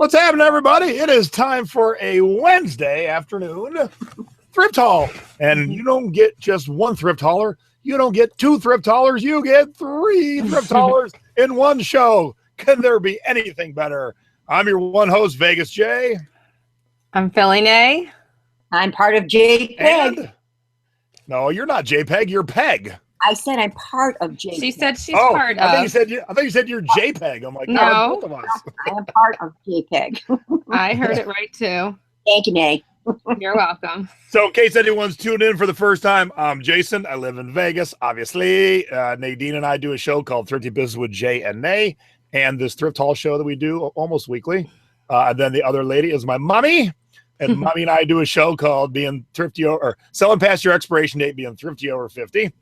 What's happening, everybody? It is time for a Wednesday afternoon thrift haul. And you don't get just one thrift hauler. You don't get two thrift haulers. You get three thrift haulers in one show. Can there be anything better? I'm your one host, Vegas J. I'm Peggy Nay. I'm part of JPEG. And no, you're not JPEG. You're Peg. I said I'm part of JPEG. She said she's part of. I thought you said you're JPEG. I'm like, no, both of us. I am part of JPEG. I heard it right too. Thank you, Nay. You're welcome. So in case anyone's tuned in for the first time, I'm Jason. I live in Vegas, obviously. Nadine and I do a show called Thrifty Business with Jay and Nay, and this thrift haul show that we do almost weekly. And then the other lady is my mommy. And mommy and I do a show called Being Thrifty or Selling Past Your Expiration Date, Being Thrifty Over 50.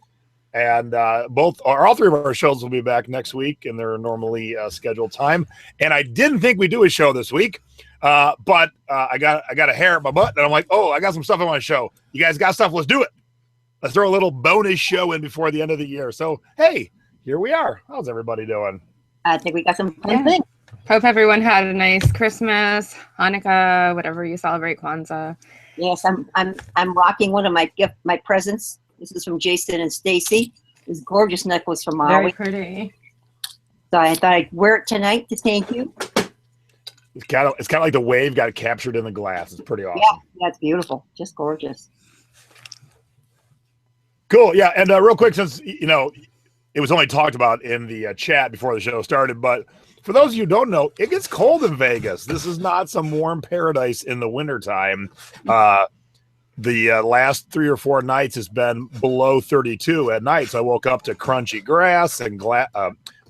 And all three of our shows will be back next week in their normally scheduled time. And I didn't think we'd do a show this week, but I got a hair at my butt, and I'm like, oh, I got some stuff I want to show. You guys got stuff? Let's do it. Let's throw a little bonus show in before the end of the year. So, hey, here we are. How's everybody doing? I think we got some fun things. Hope everyone had a nice Christmas, Hanukkah, whatever you celebrate, Kwanzaa. Yes, I'm rocking one of my presents. This is from Jason and Stacy. This gorgeous necklace from Maui. Very pretty. So I thought I'd wear it tonight to thank you. It's kind of like the wave got captured in the glass. It's pretty awesome. Yeah, it's beautiful. Just gorgeous. Cool. Yeah, and real quick, since it was only talked about in the chat before the show started, but for those of you who don't know, it gets cold in Vegas. This is not some warm paradise in the wintertime. The last 3 or 4 nights has been below 32 at night. So I woke up to crunchy grass and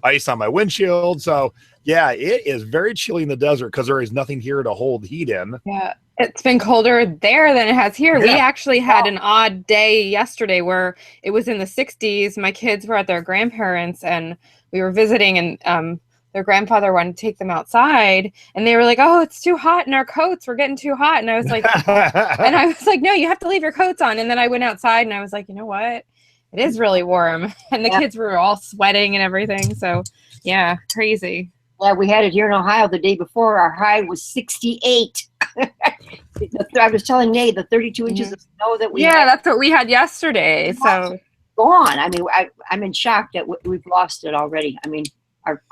ice on my windshield. So, yeah, it is very chilly in the desert because there is nothing here to hold heat in. Yeah, it's been colder there than it has here. Yeah. We actually had an odd day yesterday where it was in the 60s. My kids were at their grandparents' and we were visiting, and their grandfather wanted to take them outside, and they were like, oh, it's too hot in our coats. We're getting too hot. And I was like, no, you have to leave your coats on. And then I went outside and I was like, you know what? It is really warm. And the kids were all sweating and everything. So yeah, crazy. Yeah, we had it here in Ohio the day before. Our high was 68. I was telling Nay the 32 inches of snow that we had. That's what we had yesterday. So gone. I mean, I'm in shock that we've lost it already. I mean,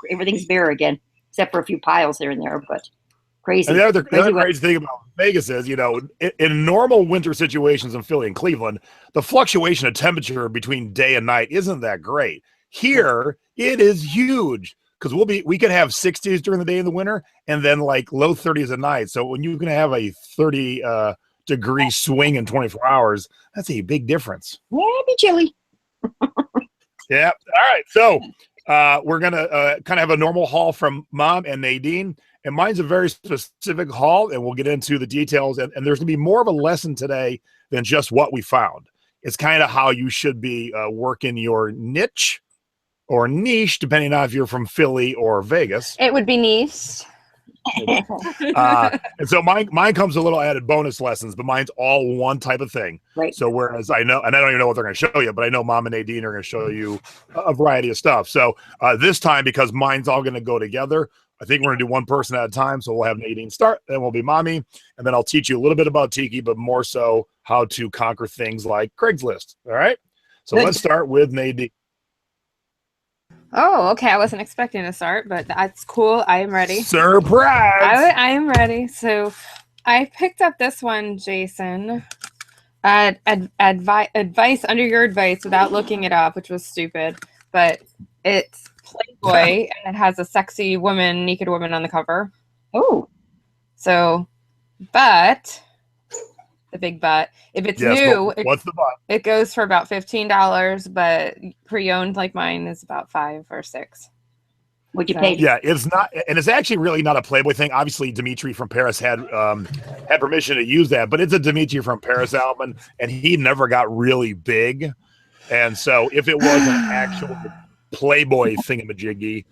everything's bare again, except for a few piles here and there, but crazy. And the other crazy thing about Vegas is, in normal winter situations in Philly and Cleveland, the fluctuation of temperature between day and night isn't that great. Here, it is huge because we could have 60s during the day in the winter and then like low 30s at night. So when you can have a 30 degree swing in 24 hours, that's a big difference. Yeah, it'd be chilly. Yeah. All right. So we're going to kind of have a normal haul from Mom and Nadine, and mine's a very specific haul, and we'll get into the details. And there's going to be more of a lesson today than just what we found. It's kind of how you should be working your niche or niche, depending on if you're from Philly or Vegas. It would be niche. And so mine comes a little added bonus lessons, but mine's all one type of thing. Right. So whereas I know, and I don't even know what they're going to show you, but I know Mom and Nadine are going to show you a variety of stuff. So this time, because mine's all going to go together, I think we're going to do one person at a time. So we'll have Nadine start, then we'll be Mommy, and then I'll teach you a little bit about Tiki, but more so how to conquer things like Craigslist. All right. So let's start with Nadine. Oh, okay. I wasn't expecting to start, but that's cool. I am ready. Surprise! I am ready. So I picked up this one, Jason. Advice under your advice without looking it up, which was stupid. But it's Playboy, and it has a sexy woman, naked woman on the cover. Oh. So, but... the big butt. If it's new, what's the butt? It goes for about $15, but pre-owned like mine is about $5 or $6. Would you pay? Yeah, it's not, and it's actually really not a Playboy thing. Obviously, Dimitri from Paris had permission to use that, but it's a Dimitri from Paris album, and he never got really big. And so, if it was an actual Playboy thingamajiggy,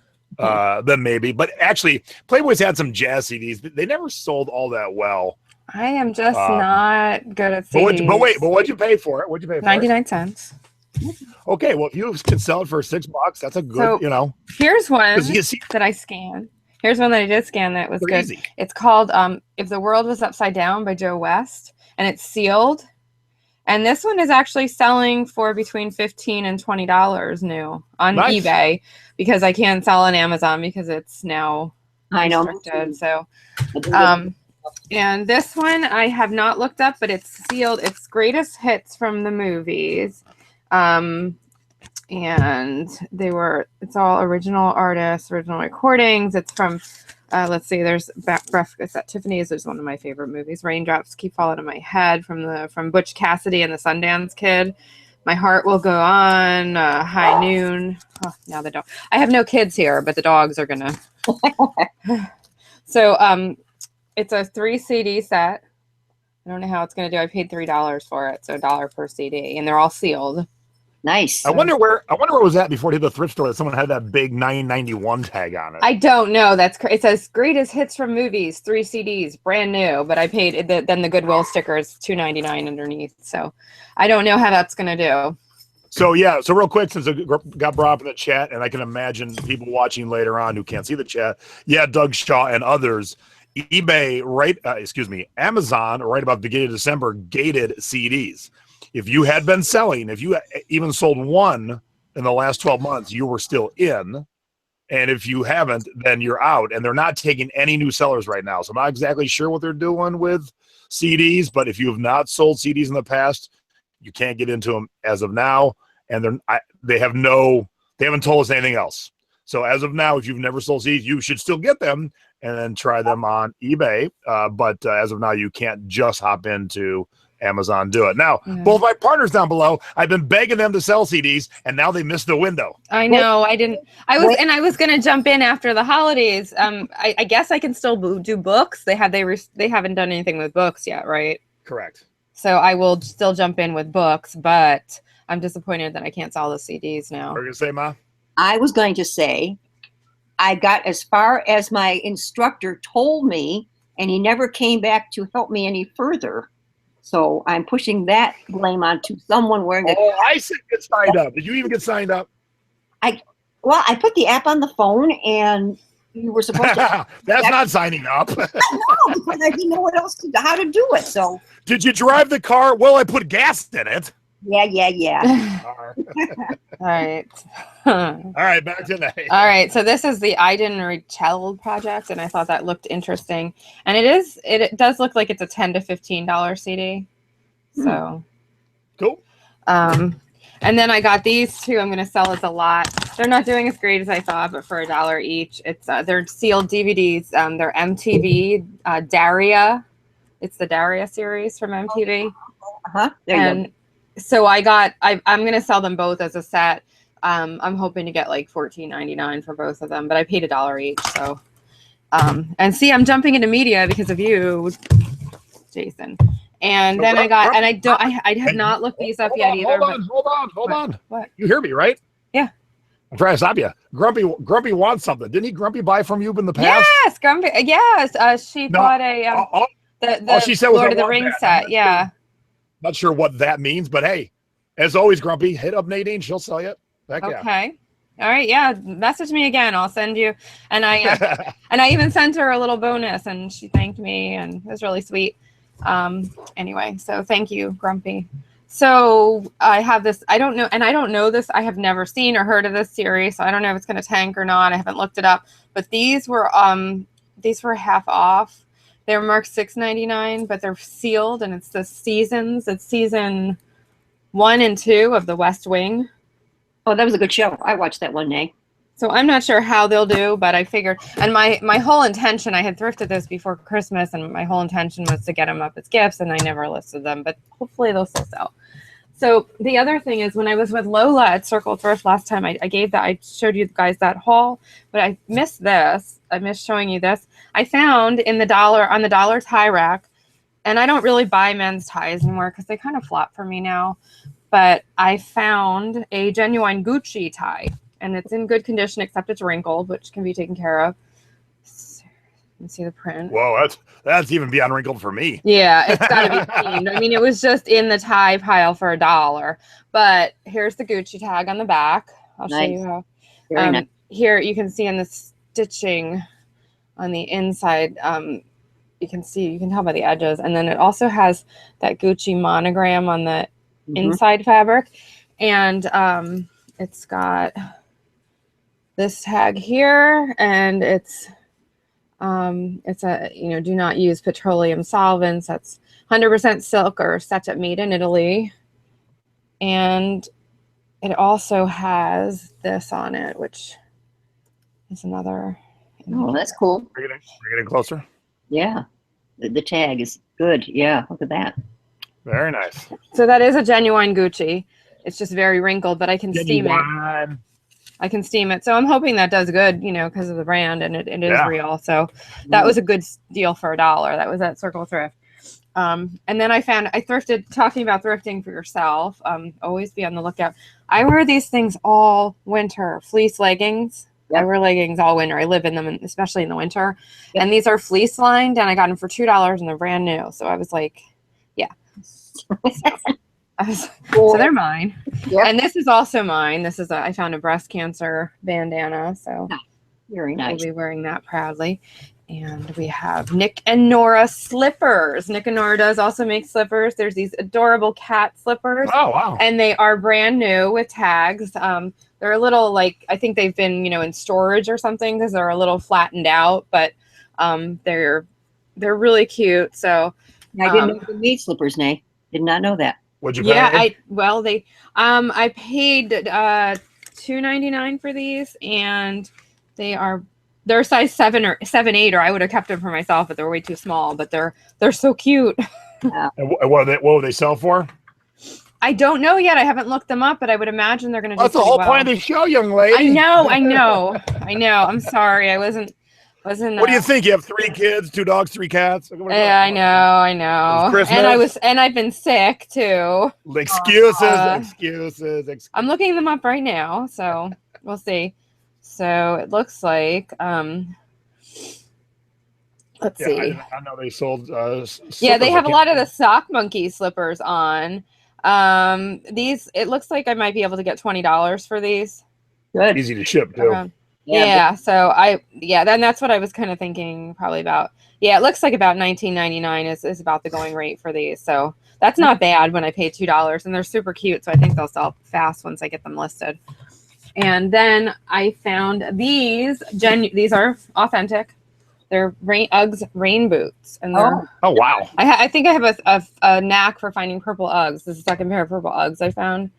then maybe. But actually, Playboy's had some jazz CDs. They never sold all that well. I am just not good at CDs. But what'd you pay for it? What'd you pay for 99 cents. Okay, well, if you can sell it for $6, that's a good, Here's one that I scanned. Here's one that I did scan that was Pretty good. easy. It's called If the World Was Upside Down by Joe West, and it's sealed. And this one is actually selling for between $15 and $20 new on eBay, because I can't sell on Amazon because it's now restricted. So, and this one I have not looked up, but it's sealed. It's greatest hits from the movies. And it's all original artists, original recordings. It's from, let's see, there's Breakfast at Tiffany's. There's one of my favorite movies. Raindrops Keep Falling on My Head from Butch Cassidy and the Sundance Kid. My Heart Will Go On, High Noon. Oh, now the dog. I have no kids here, but the dogs are gonna. So, it's a 3 CD set. I don't know how it's gonna do. I paid $3 for it, so $1 per CD, and they're all sealed. Nice. I wonder where it was at before it hit the thrift store that someone had that big 991 tag on it. I don't know. It says greatest hits from movies, 3 CDs, brand new. But I paid then the Goodwill sticker is $2.99 underneath. So I don't know how that's gonna do. So so real quick, since it got brought up in the chat, and I can imagine people watching later on who can't see the chat. Yeah, Doug Shaw and others. eBay, Amazon, right about the beginning of December, gated CDs. If you had been selling, if you even sold one in the last 12 months, you were still in. And if you haven't, then you're out. And they're not taking any new sellers right now. So I'm not exactly sure what they're doing with CDs. But if you have not sold CDs in the past, you can't get into them as of now. And they haven't told us anything else. So as of now, if you've never sold CDs, you should still get them and then try them on eBay. But as of now, you can't just hop into Amazon, do it. Now, both my partners down below, I've been begging them to sell CDs, and now they missed the window. I know. I was going to jump in after the holidays. I guess I can still do books. They haven't done anything with books yet, right? Correct. So I will still jump in with books, but I'm disappointed that I can't sell the CDs now. What are you going to say, Ma? I was going to say, I got as far as my instructor told me, and he never came back to help me any further. So I'm pushing that blame onto someone wearing a... Oh, I said get signed up. Did you even get signed up? I put the app on the phone, and you were supposed to... That's not signing up. No, because I didn't know how to do it. So did you drive the car? Well, I put gas in it. Yeah. All right. All right, back to that. All right, so this is the Iden Richel project, and I thought that looked interesting. And it does look like it's a $10 to $15 CD. So cool. And then I got these two. I'm going to sell as a lot. They're not doing as great as I thought, but for $1 each. It's they're sealed DVDs. They're MTV Daria. It's the Daria series from MTV. There you go. So I'm going to sell them both as a set. I'm hoping to get like $14.99 for both of them, but I paid $1 each. So, and see, I'm jumping into media because of you, Jason. And then I have not looked these up yet either. Hold on. What? You hear me, right? Yeah. I'm trying to stop you. Grumpy wants something. Didn't he Grumpy buy from you in the past? Yes, Grumpy. Yes. She bought the she said was Lord of the Rings set. Yeah. Not sure what that means, but hey, as always, Grumpy, hit up Nadine. She'll sell you. Heck yeah. Okay. All right. Yeah. Message me again. I'll send you. And I even sent her a little bonus, and she thanked me, and it was really sweet. Anyway, so thank you, Grumpy. So I have this. I don't know this. I have never seen or heard of this series, so I don't know if it's going to tank or not. I haven't looked it up. But these were half off. They're marked $6.99, but they're sealed, and it's the seasons. It's season 1 and 2 of The West Wing. Oh, that was a good show. I watched that one day. So I'm not sure how they'll do, but I figured, and my whole intention, I had thrifted this before Christmas, and my whole intention was to get them up as gifts, and I never listed them, but hopefully they'll still sell. So the other thing is, when I was with Lola at Circle Thrift last time, I showed you guys that haul, but I missed this. I missed showing you this. I found on the dollar tie rack, and I don't really buy men's ties anymore because they kind of flop for me now, but I found a genuine Gucci tie, and it's in good condition except it's wrinkled, which can be taken care of. You see the print. Whoa, that's even beyond wrinkled for me. Yeah, it's got to be cleaned. I mean, it was just in the tie pile for $1. But here's the Gucci tag on the back. I'll show you how. Very nice. Here you can see in the stitching. on the inside. You can tell by the edges. And then it also has that Gucci monogram on the inside fabric. And it's got this tag here, and it's a, do not use petroleum solvents. That's 100% silk or sachet made in Italy. And it also has this on it, which is another. Oh, that's cool. We're getting closer. Yeah. The tag is good. Yeah, look at that. Very nice. So that is a genuine Gucci. It's just very wrinkled, but I can steam it. I can steam it. So I'm hoping that does good, because of the brand, and it is real. So that was a good deal for $1. That was at Circle Thrift. And then I thrifted, talking about thrifting for yourself. Always be on the lookout. I wear these things all winter, fleece leggings. Yep. I wear leggings all winter. I live in them, especially in the winter. Yep. And these are fleece lined, and I got them for $2, and they're brand new. So I was like, yeah. So they're mine. Yep. And this is also mine. This is I found a breast cancer bandana. So very nice. I'll be wearing that proudly. And we have Nick and Nora slippers. Nick and Nora does also make slippers. There's these adorable cat slippers. Oh, wow. And they are brand new with tags. They're a little I think they've been, in storage or something because they're a little flattened out, but they're really cute. So I didn't know they made slippers, Nay. Did not know that. What'd you pay? I paid $2.99 for these, and they're size 7 or 7/8, or I would have kept them for myself, but they're way too small. But they're so cute. Yeah. And what will they sell for? I don't know yet. I haven't looked them up, but I would imagine they're going to do That's the whole point of the show, young lady. I know. I'm sorry. I wasn't. What do you think? You have 3 kids, 2 dogs, 3 cats? Yeah, I know. And I've been sick too. Excuses. I'm looking them up right now, so we'll see. So it looks like let's see. I know they sold they have a lot of the sock monkey slippers on. These, it looks like I might be able to get $20 for these. Good. Easy to ship too. Then that's what I was kind of thinking probably about. Yeah, it looks like about $19.99 is about the going rate for these. So that's not bad when I pay $2, and they're super cute. So I think they'll sell fast once I get them listed. And then I found these. These are authentic. They're Uggs rain boots. And oh wow! I think I have a knack for finding purple Uggs. This is the second pair of purple Uggs I found.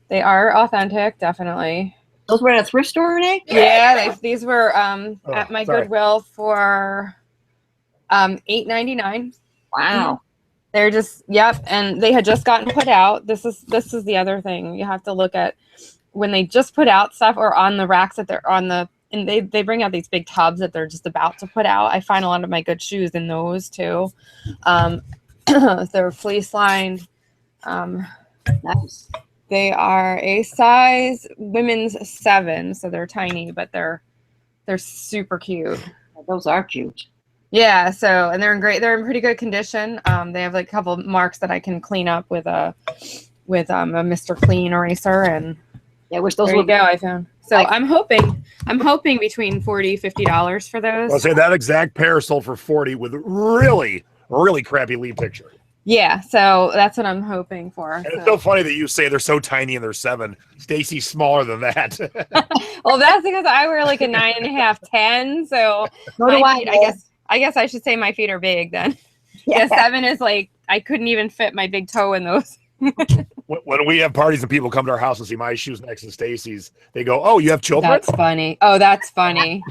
They are authentic, definitely. Those were at a thrift store, Nay? Yeah, these were at my Goodwill for $8.99. Wow. They're just and they had just gotten put out. This is the other thing. You have to look at when they just put out stuff, or on the racks that they're on the, and they bring out these big tubs that they're just about to put out. I find a lot of my good shoes in those too. They're fleece lined. Nice. They are a size women's 7, so they're tiny, but they're super cute. Those are cute. Yeah, so they're in pretty good condition. They have like a couple marks that I can clean up with a Mr. Clean eraser, and yeah, which those there you go. I found. So I'm hoping between $40-$50 for those. I'll say that exact pair sold for $40 with really, really crappy lead picture. Yeah, so that's what I'm hoping for. And it's so funny that you say they're so tiny and they're 7. Stacy's smaller than that. Well, that's because I wear like a 9.5, 10. So I guess I should say my feet are big then. Yeah, 7 is like I couldn't even fit my big toe in those. When we have parties and people come to our house and see my shoes next to Stacy's, they go, "Oh, you have children?" That's funny. Oh, that's funny.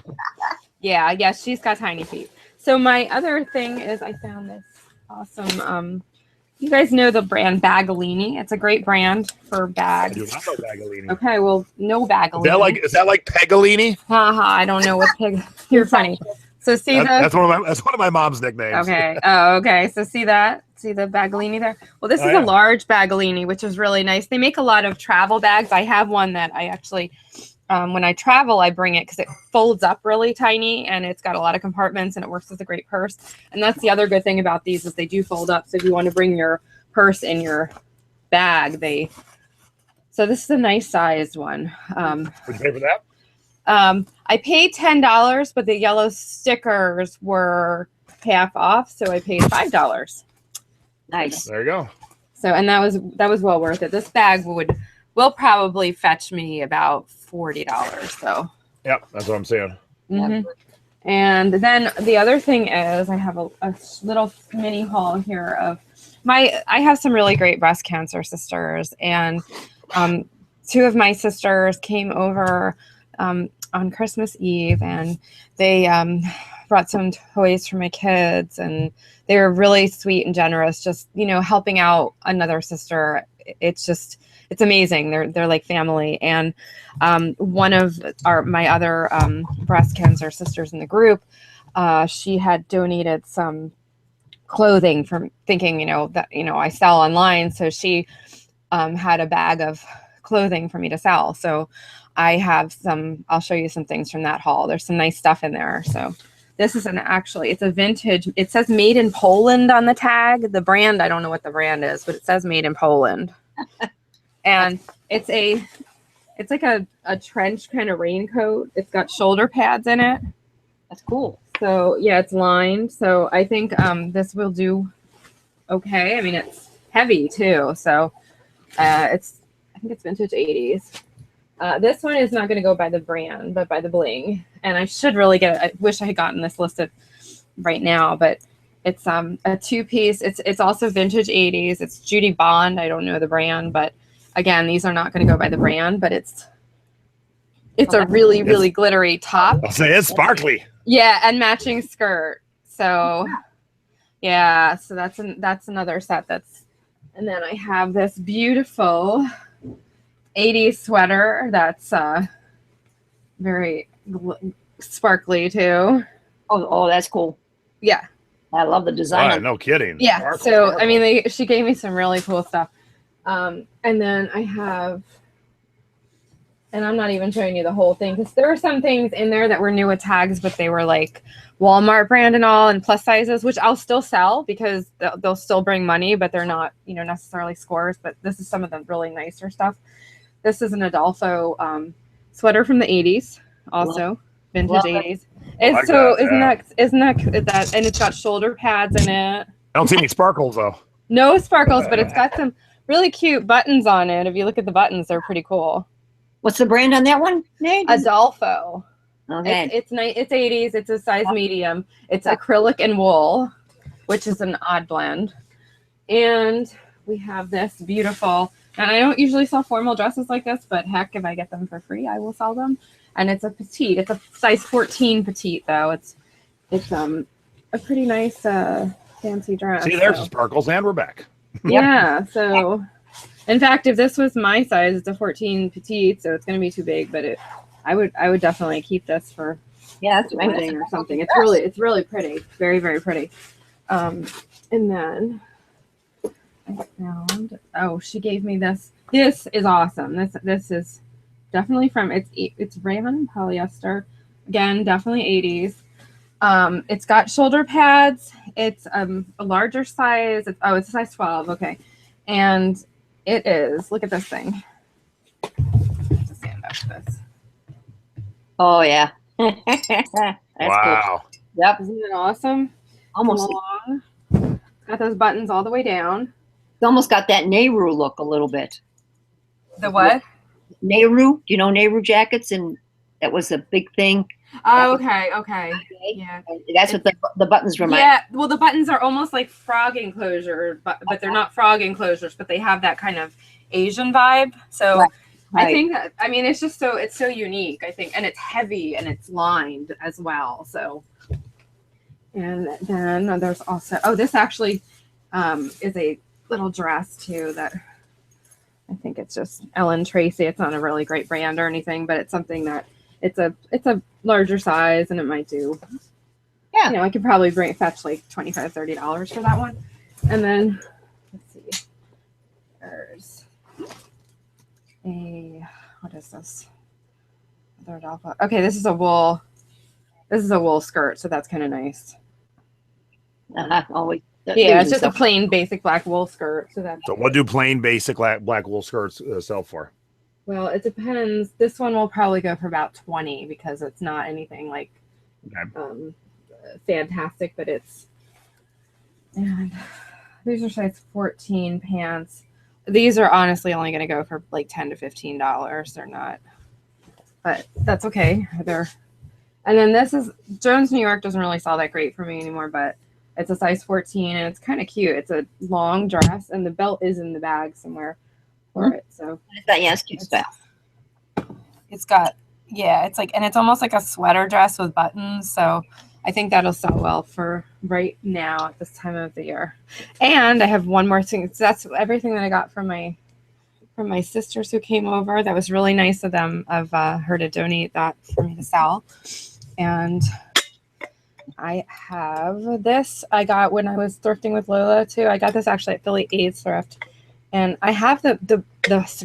Yeah, she's got tiny feet. So my other thing is I found this awesome. You guys know the brand Bagalini. It's a great brand for bags. I do not know Bagalini. Okay, well, no Bagalini. Is that like Peggalini? Haha, I don't know what peg. You're funny. So that's one of my mom's nicknames. Okay. Oh, okay. So see that? See the Bagalini there? Well, this is a large Bagalini, which is really nice. They make a lot of travel bags. I have one that I actually, when I travel, I bring it because it folds up really tiny and it's got a lot of compartments and it works as a great purse. And that's the other good thing about these is they do fold up. So if you want to bring your purse in your bag, so this is a nice sized one. Would you pay for that? I paid $10, but the yellow stickers were half off, so I paid $5. Nice. There you go. So, and that was well worth it. This bag will probably fetch me about $40. So. Yep, that's what I'm saying. Mm-hmm. And then the other thing is I have a little mini haul here of I have some really great breast cancer sisters, and two of my sisters came over on Christmas Eve, and they brought some toys for my kids, and they were really sweet and generous, just, helping out another sister. It's amazing. They're like family. And one of my other breast cancer sisters in the group, she had donated some clothing from thinking, that, I sell online. So she had a bag of clothing for me to sell. So I have I'll show you some things from that haul. There's some nice stuff in there. So this is it's a vintage, it says made in Poland on the tag. The brand, I don't know what the brand is, but it says made in Poland. And it's like a trench kind of raincoat. It's got shoulder pads in it. That's cool. So yeah, it's lined. So I think this will do okay. I mean, it's heavy too. So I think it's vintage 80s. This one is not going to go by the brand, but by the bling. And I should really I wish I had gotten this listed right now, but it's a 2-piece. It's also vintage 80s. It's Judy Bond. I don't know the brand, but again, these are not going to go by the brand, but it's a really, really glittery top. I'll say it's sparkly. Yeah, and matching skirt. So yeah, so that's another set and then I have this beautiful 80s sweater that's very sparkly too. Oh, that's cool. Yeah. I love the design. Right, no kidding. Yeah. Sparkle, So sparkle. I mean, she gave me some really cool stuff. And then I have, and I'm not even showing you the whole thing because there were some things in there that were new with tags, but they were like Walmart brand and all, and plus sizes, which I'll still sell because they'll still bring money, but they're not, necessarily scores. But this is some of the really nicer stuff. This is an Adolfo sweater from the 80s, also vintage 80s. It's so isn't that and it's got shoulder pads in it. I don't see any sparkles though. No sparkles, but it's got some really cute buttons on it. If you look at the buttons, they're pretty cool. What's the brand on that one, Naen? Adolfo. Okay. It's 80s. It's a size medium. It's acrylic and wool, which is an odd blend. And we have this beautiful, and I don't usually sell formal dresses like this, but heck, if I get them for free, I will sell them. And it's a petite. It's a size 14 petite, though. It's a pretty nice fancy dress. See, there's the sparkles, and we're back. Yeah. So, in fact, if this was my size, it's a 14 petite, so it's going to be too big. But I would definitely keep this for that's wedding or something. It's really pretty, very, very pretty. And then I found. Oh, she gave me this. This is awesome. This is definitely from it's rayon polyester. Again, definitely 80s. It's got shoulder pads. It's a larger size. It's a size 12. Okay. And it is, look at this thing. Just stand up to this. Oh, yeah. That's wow. Cool. Yep. Isn't it awesome? Almost. Long. It's got those buttons all the way down. It's almost got that Nehru look a little bit. The what? Nehru. Do you know Nehru jackets? And that was a big thing. Oh, okay. Yeah. That's what the buttons remind. Yeah. Well, the buttons are almost like frog enclosure, but they're not frog enclosures, but they have that kind of Asian vibe. So right. I think that, I mean, it's so unique, I think, and it's heavy and it's lined as well. So, and then there's also, this actually is a little dress too that I think it's just Ellen Tracy. It's not a really great brand or anything, but it's something that it's a larger size and it might do. Yeah. I could probably fetch like $25, $30 for that one. And then let's see. There's what is this? Okay, this is a wool skirt, so that's kind of nice. Always. Yeah, it's just a plain basic black wool skirt. So what do plain basic black wool skirts sell for? Well, it depends. This one will probably go for about 20 because it's not anything like fantastic, but it's, and these are size 14 pants. These are honestly only going to go for like $10 to $15. They're not, but that's okay. And then this is Jones, New York doesn't really sell that great for me anymore, but it's a size 14 and it's kind of cute. It's a long dress and the belt is in the bag somewhere for it. So Yes, cute style. It's got, it's like, and it's almost like a sweater dress with buttons. So I think that'll sell well for right now at this time of the year. And I have one more thing. So that's everything that I got from my sisters who came over. That was really nice of them, of her to donate that for me to sell. And I have this. I got when I was thrifting with Lola too. I got this actually at Philly AIDS Thrift. And I have the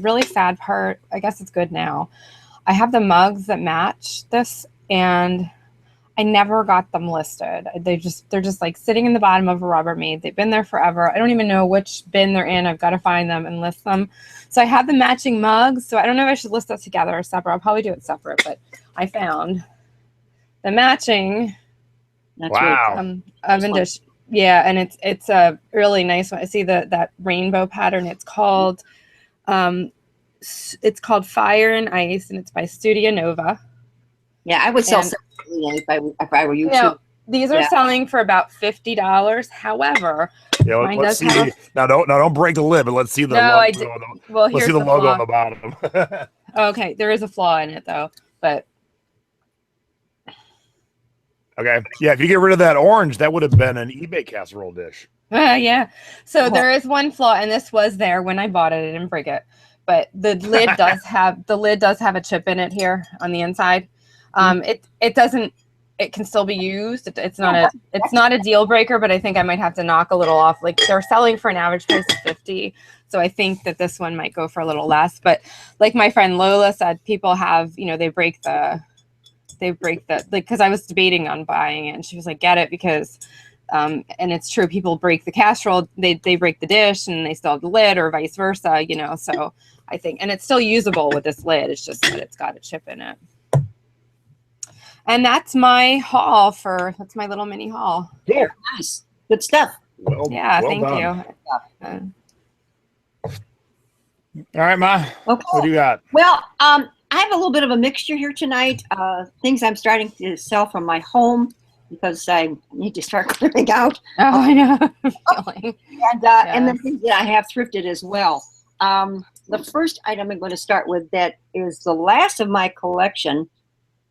really sad part. I guess it's good now. I have the mugs that match this, and I never got them listed. They're just like sitting in the bottom of a Rubbermaid. They've been there forever. I don't even know which bin they're in. I've got to find them and list them. So I have the matching mugs. So I don't know if I should list that together or separate. I'll probably do it separate, but I found the matching. That's wow. Oven dish. Yeah, and it's a really nice one. I see that rainbow pattern. It's called Fire and Ice, and it's by Studio Nova. Yeah, I would sell separately if I were you too. These are selling for about $50. However, let's see. Now don't break the lid, but let's see the logo. Let's see the logo on the bottom. Okay, there is a flaw in it though, but okay. Yeah, if you get rid of that orange, that would have been an eBay casserole dish. Yeah. So there is one flaw, and this was there when I bought it. I didn't break it, but the lid does have a chip in it here on the inside. It can still be used. It's not a deal breaker, but I think I might have to knock a little off. Like they're selling for an average price of $50. So I think that this one might go for a little less, but like my friend Lola said, people have, they break the, because I was debating on buying it and she was like, get it because, and it's true. People break the casserole, they break the dish and they still have the lid or vice versa, so I think, and it's still usable with this lid. It's just that it's got a chip in it. And that's my haul that's my little mini haul. Yeah, nice. Good stuff. Thank you. All right, Ma. Okay. What do you got? Well, I have a little bit of a mixture here tonight. Things I'm starting to sell from my home because I need to start clearing out. Oh, I know. And then things that I have thrifted as well. The first item I'm going to start with that is the last of my collection.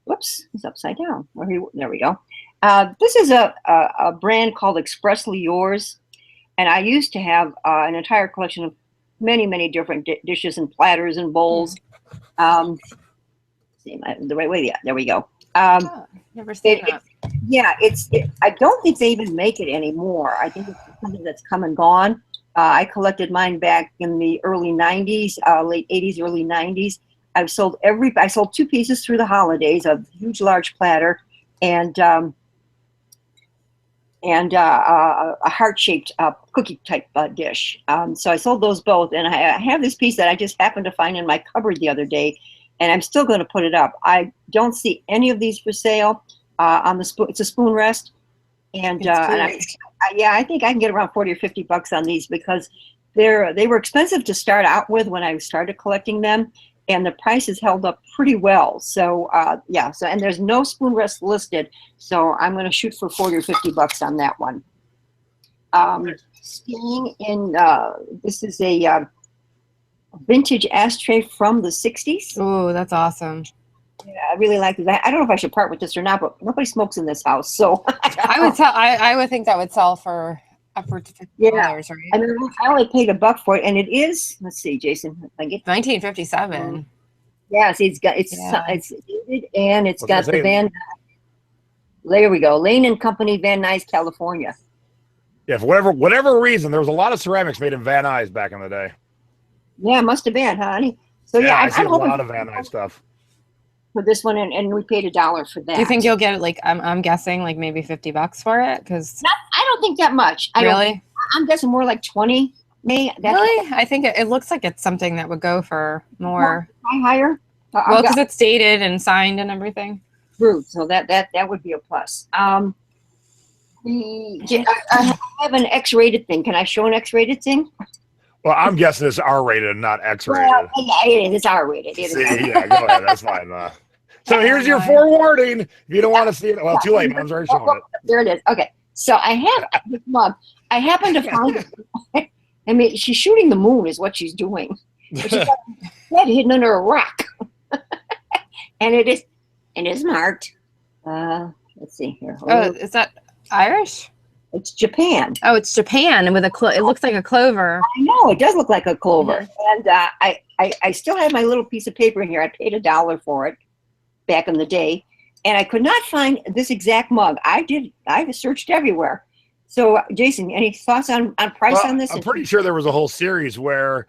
Whoops, it's upside down. There we go. This is a brand called Expressly Yours. And I used to have an entire collection of many, many different dishes and platters and bowls. See, the right way? Yeah, there we go. Never seen that. I don't think they even make it anymore. I think it's something that's come and gone. I collected mine back in the early 90s, late 80s, early 90s. I sold 2 pieces through the holidays, a huge, large platter, and a heart-shaped cookie type dish. So I sold those both, and I have this piece that I just happened to find in my cupboard the other day, and I'm still going to put it up. I don't see any of these for sale on the spoon. It's a spoon rest, and I think I can get around $40 or $50 on these because they were expensive to start out with when I started collecting them. And the prices held up pretty well. So, and there's no spoon rest listed. So I'm going to shoot for $40 or $50 on that one. Staying in, this is a vintage ashtray from the 60s. Oh, that's awesome. Yeah, I really like this. I don't know if I should part with this or not, but nobody smokes in this house. So I would think that would sell for upwards of $50, right? I mean, I only paid $1 for it, and it is. Let's see, Jason. I get 1957. Yes, it's dated, and it's got the Van. There we go, Lane and Company, Van Nuys, California. Yeah, for whatever reason, there was a lot of ceramics made in Van Nuys back in the day. Yeah, it must have been, honey. So I see a lot of Van Nuys stuff. For this one, and we paid $1 for that. Do you think you'll get like I'm guessing like maybe $50 for it? Because I don't think that much. Really? I'm guessing more like 20. May that's Really? I think it looks like it's something that would go for more. higher. Well, because it's dated and signed and everything. Rude. So that would be a plus. I have an X-rated thing. Can I show an X-rated thing? Well, I'm guessing it's R-rated and not X-rated. Well, yeah, it is. It's R-rated. See, yeah, go ahead. That's fine. So here's your forewarning. If you don't want to see it, well, too late. I'm already showing it. There it is. Okay. So I have this mug. I happen to find it. I mean, she's shooting the moon is what she's doing. She's got her head hidden under a rock. And it's marked. Let's see here. Oh, is that Irish? It's Japan. Oh, it's Japan with it looks like a clover. I know, it does look like a clover. Mm-hmm. And I still have my little piece of paper in here. I paid $1 for it back in the day. And I could not find this exact mug. I searched everywhere. So, Jason, any thoughts on price on this? I'm pretty sure there was a whole series where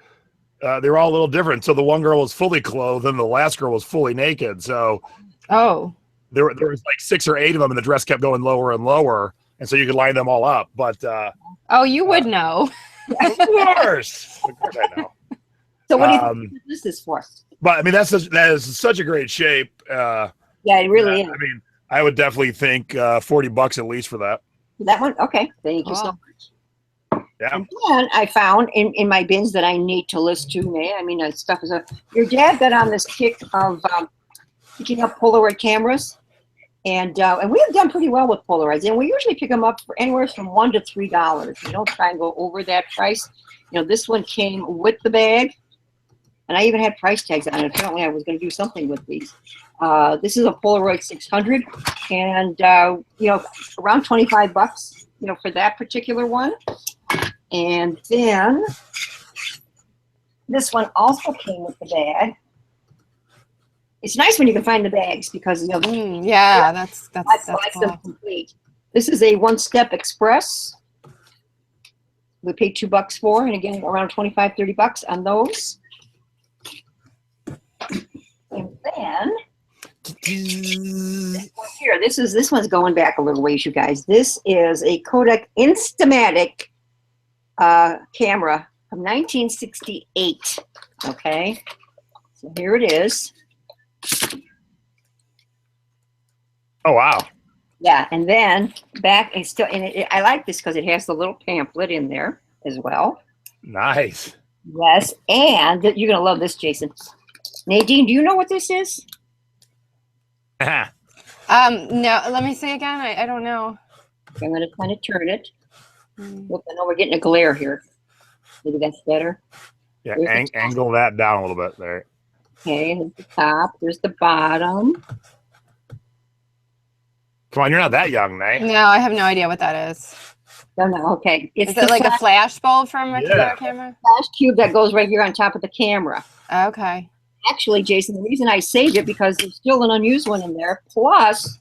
they were all a little different. So the one girl was fully clothed and the last girl was fully naked. So there was like 6 or 8 of them and the dress kept going lower and lower. And so you could line them all up. But you would know. Of course I know. So what do you think this is for? But I mean, that is such a great shape. Yeah, it really is. I mean, I would definitely think $40 at least for that. That one? Okay. Thank you so much. Yeah. And then I found in my bins that I need to list too, May. I mean, stuff is your dad got on this kick of picking up Polaroid cameras. And we have done pretty well with Polaroids. And we usually pick them up for anywhere from $1 to $3. We don't try and go over that price. You know, this one came with the bag. And I even had price tags on it. Apparently, I was going to do something with these. This is a Polaroid 600, and around $25, for that particular one. And then this one also came with the bag. It's nice when you can find the bags because that's cool. Complete. This is a One-Step Express. We paid $2 for, and again around $25-$30 on those. And then here, this one's going back a little ways, you guys. This is a Kodak Instamatic camera from 1968. Okay, so here it is. Oh wow! Yeah, and then back and still, I like this because it has the little pamphlet in there as well. Nice. Yes, and you're gonna love this, Jason. Nadine, do you know what this is? No, let me say again. I don't know. I'm going to kind of turn it. Look, I know we're getting a glare here. Maybe that's better. Yeah, angle that down a little bit there. Okay, there's the top. There's the bottom. Come on, you're not that young, Nay. No, I have no idea what that is. No, okay. Is it like a flash bulb from a camera? Flash cube that goes right here on top of the camera. Okay. Actually, Jason, the reason I saved it because there's still an unused one in there. Plus,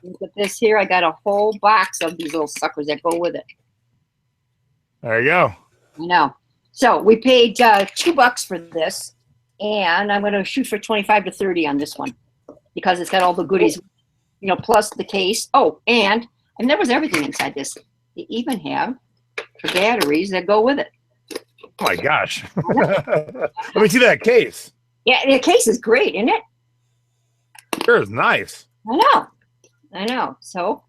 look at this here. I got a whole box of these little suckers that go with it. There you go. I know. So we paid $2 for this, and I'm going to shoot for 25 to 30 on this one because it's got all the goodies, plus the case. Oh, and there was everything inside this. You even have the batteries that go with it. Oh my gosh! Let me see that case. Yeah, the case is great, isn't it? Sure is nice. I know. So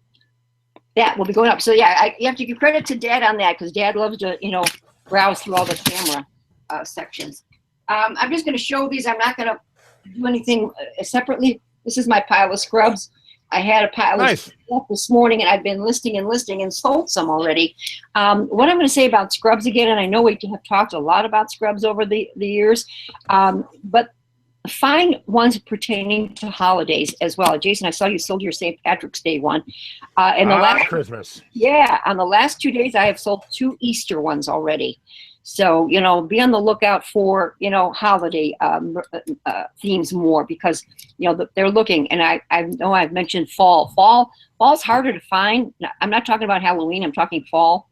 that will be going up. So yeah, you have to give credit to Dad on that because Dad loves to, browse through all the camera sections. I'm just going to show these. I'm not going to do anything separately. This is my pile of scrubs. I had a pile of stuff this morning, and I've been listing and sold some already. What I'm going to say about scrubs again, and I know we have talked a lot about scrubs over the years, but find ones pertaining to holidays as well. Jason, I saw you sold your St. Patrick's Day one. And the last Christmas. Yeah, on the last 2 days, I have sold 2 Easter ones already. So, be on the lookout for, holiday themes more because, they're looking. And I know I've mentioned fall. Fall's harder to find. I'm not talking about Halloween. I'm talking fall.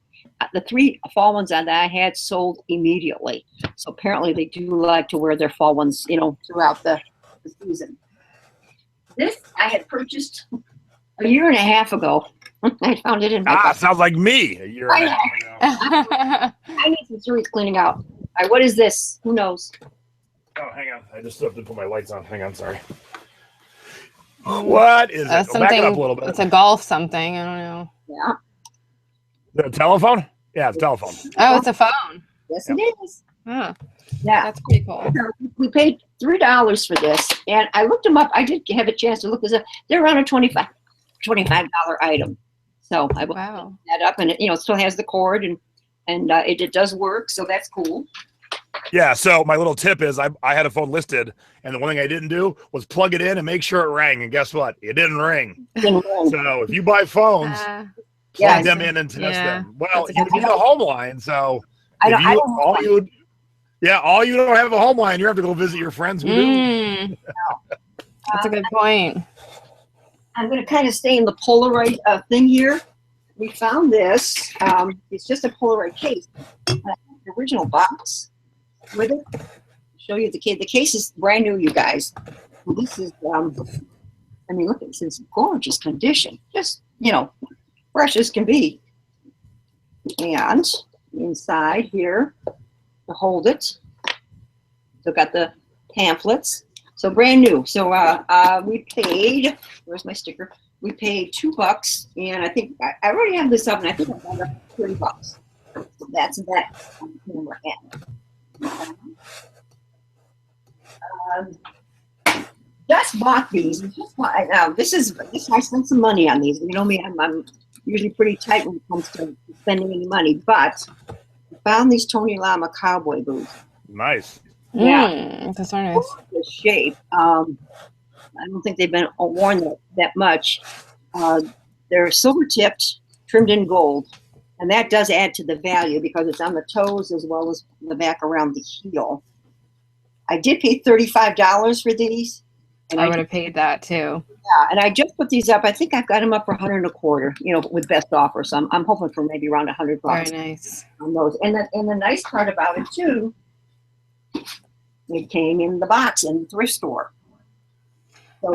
The 3 fall ones that I had sold immediately. So apparently they do like to wear their fall ones, throughout the season. This I had purchased a year and a half ago. I found it in my box. Sounds like me a year and a half ago. I need some serious cleaning out. All right, what is this? Who knows? Oh, hang on. I just have to put my lights on. Hang on, sorry. What is it? Back it up a little bit. It's a golf something. I don't know. Yeah. The telephone? Yeah, it's a telephone. Oh, it's a phone. Yes, it is. Huh. Yeah. That's pretty cool. We paid $3 for this, and I looked them up. I did have a chance to look this up. They're around a $25 item. So I looked that up, and it still has the cord, and it does work, so that's cool. Yeah, so my little tip is I had a phone listed, and the one thing I didn't do was plug it in and make sure it rang, and guess what? It didn't ring. So if you buy phones, plug them in and test them. Well, you need a home line, so all you don't have a home line, you have to go visit your friends who do. That's a good point. I'm going to kind of stay in the Polaroid thing here. We found this. It's just a Polaroid case. The original box with it. I'll show you the case. The case is brand new, you guys. And this is, I mean, look, it's in gorgeous condition. Just, fresh as can be. And inside here, to hold it. So got the pamphlets. So brand new. So we paid, where's my sticker? We paid $2, and I think I already have this up, and I think I got up $30. So that's that. Just bought these. Now this I spent some money on these. You know me, I'm usually pretty tight when it comes to spending any money, but I found these Tony Lama cowboy boots. Nice. Yeah, that's so nice. The shape. I don't think they've been worn that much. They're silver tipped, trimmed in gold, and that does add to the value because it's on the toes as well as the back around the heel. I did pay $35 for these. And I would have paid that too. Yeah, and I just put these up. I think I've got them up for $125, with best offer. So I'm hoping for maybe around $100. Very nice. On those. And the nice part about it too, it came in the box in the thrift store. So,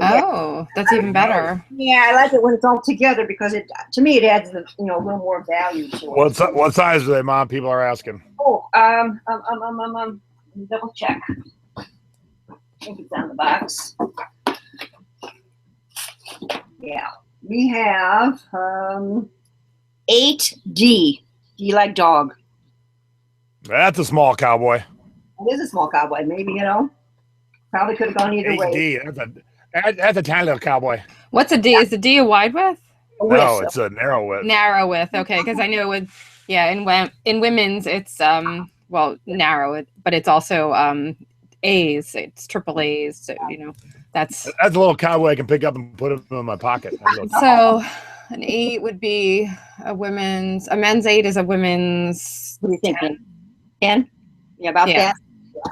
that's even better. Yeah, I like it when it's all together because to me it adds a little more value to it. What size are they, Mom? People are asking. Oh, double check. I think it's on the box. Yeah, we have 8D. D like dog. That's a small cowboy. It is a small cowboy. Maybe probably could have gone either way. That's a tiny little cowboy. What's a D? Yeah. Is a D a wide width? No, it's a narrow width. Narrow width. Okay, because I know in women's it's narrow, but it's also A's. It's triple A's. So, that's a little cowboy I can pick up and put it in my pocket. So an 8 would be a men's 8 is a women's. What do you think? 10? Yeah, about that. Yeah.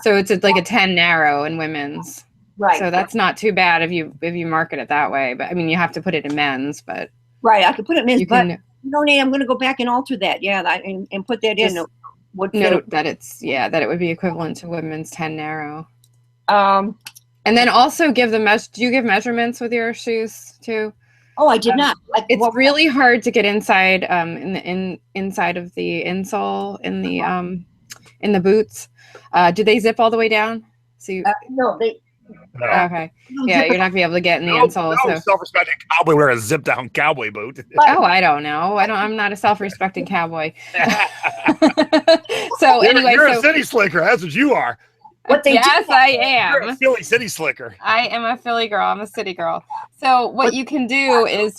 So it's like a 10 narrow in women's. Right. So that's not too bad if you market it that way. But I mean, you have to put it in men's. But right, I could put it in men's. But Naen, I'm going to go back and alter that. Yeah, and put that in. Note that that it would be equivalent to women's 10 narrow. And then also give do you give measurements with your shoes too? Oh, I did not. It's really hard to get inside inside of the insole in the boots. Do they zip all the way down? So no, they. No. Okay. Yeah, you're not gonna be able to get in the insole. No, self-respecting cowboy wear a zip-down cowboy boot. Oh, I don't know. I'm not a self-respecting cowboy. So anyway, you're a city slicker. That's what you are. Yes, I am. You're a Philly city slicker. I am a Philly girl. I'm a city girl. So what you can do is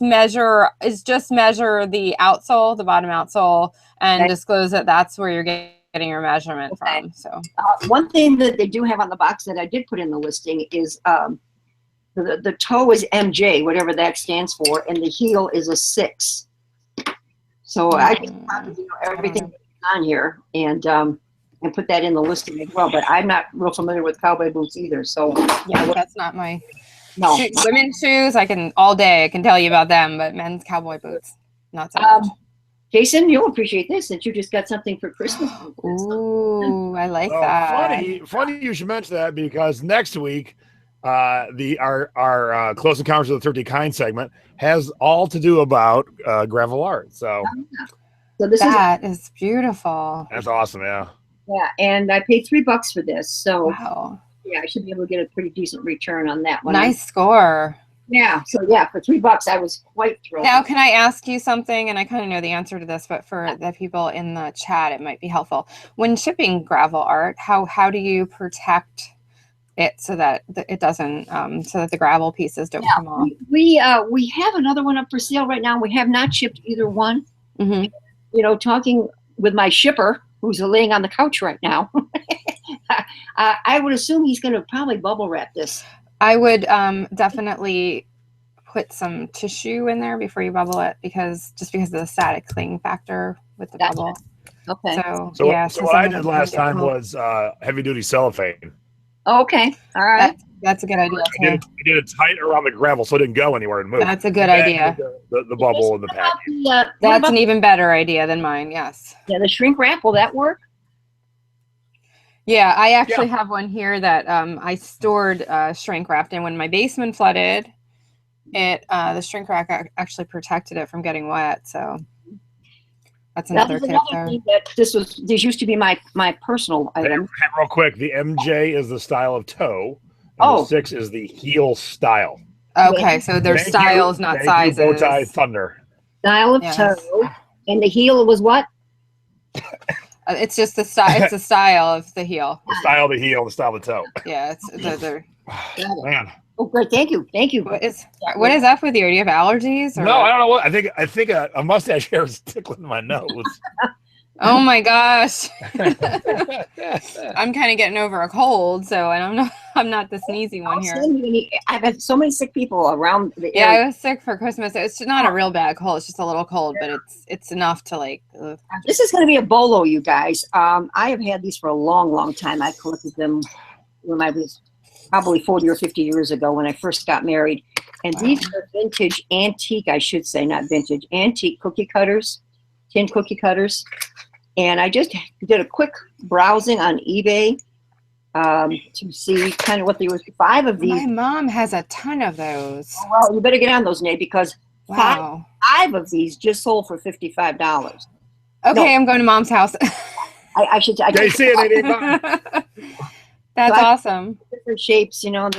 just measure the outsole, the bottom outsole, and disclose that that's where you're getting your measurement from. So one thing that they do have on the box that I did put in the listing is the toe is MJ, whatever that stands for, and the heel is a 6. So I can everything on here and put that in the listing as well. But I'm not real familiar with cowboy boots either. So yeah, that's not my women's shoes. I can tell you about them, but men's cowboy boots, not so much. Jason, you'll appreciate this since you just got something for Christmas. Ooh, I like that. Funny you should mention that because next week Our Close Encounters of the Thrifty Kind segment has all to do about gravel art. So that is beautiful. That's awesome. Yeah. Yeah, and I paid $3 for this, so wow. Yeah, I should be able to get a pretty decent return on that one. Nice score. Yeah, so yeah, for $3, I was quite thrilled. Now, can I ask you something? And I kind of know the answer to this, but for the people in the chat, it might be helpful. When shipping gravel art, how do you protect it so that it doesn't, so that the gravel pieces don't come off? We have another one up for sale right now. We have not shipped either one. Mm-hmm. You know, talking with my shipper, who's laying on the couch right now, I would assume he's going to probably bubble wrap this. I would definitely put some tissue in there before you bubble it, because of the static cling factor with the bubble. Okay. So what I did last time was heavy duty cellophane. Okay. All right. That's a good idea. I did it tight around the gravel so it didn't go anywhere and move. That's a good idea. The bubble in the pack. That's an even better idea than mine. Yes. Yeah, the shrink wrap, will that work? Yeah, I actually have one here that I stored shrink wrapped in. When my basement flooded, the shrink wrap actually protected it from getting wet. So that's another tip there. This used to be my personal item. Real quick, the MJ is the style of toe. And the 6 is the heel style. Okay, so there's styles, not sizes. Bowtie Thunder. Style of toe, and the heel was what? It's just the style. It's the style of the heel. The style of the heel, the style of the toe. Yeah, Man. Oh, great! Thank you. What is up with you? Do you have allergies? Or no, I don't know what. I think a mustache hair is tickling my nose. Oh my gosh! I'm kind of getting over a cold, so I'm not the sneezy one here. I've had so many sick people around the area. Yeah, I was sick for Christmas. It's not a real bad cold. It's just a little cold, but it's enough to like. Ugh. This is going to be a bolo, you guys. I have had these for a long, long time. I collected them when I was probably 40 or 50 years ago when I first got married. And these are vintage antique, I should say, not vintage, antique cookie cutters, tin cookie cutters. And I just did a quick browsing on eBay to see kind of what there was. 5 of these. My mom has a ton of those. Oh, well, you better get on those, Nay, because 5 of these just sold for $55. Okay, I'm going to Mom's house. I should. They see it. That's awesome. Different shapes, you know.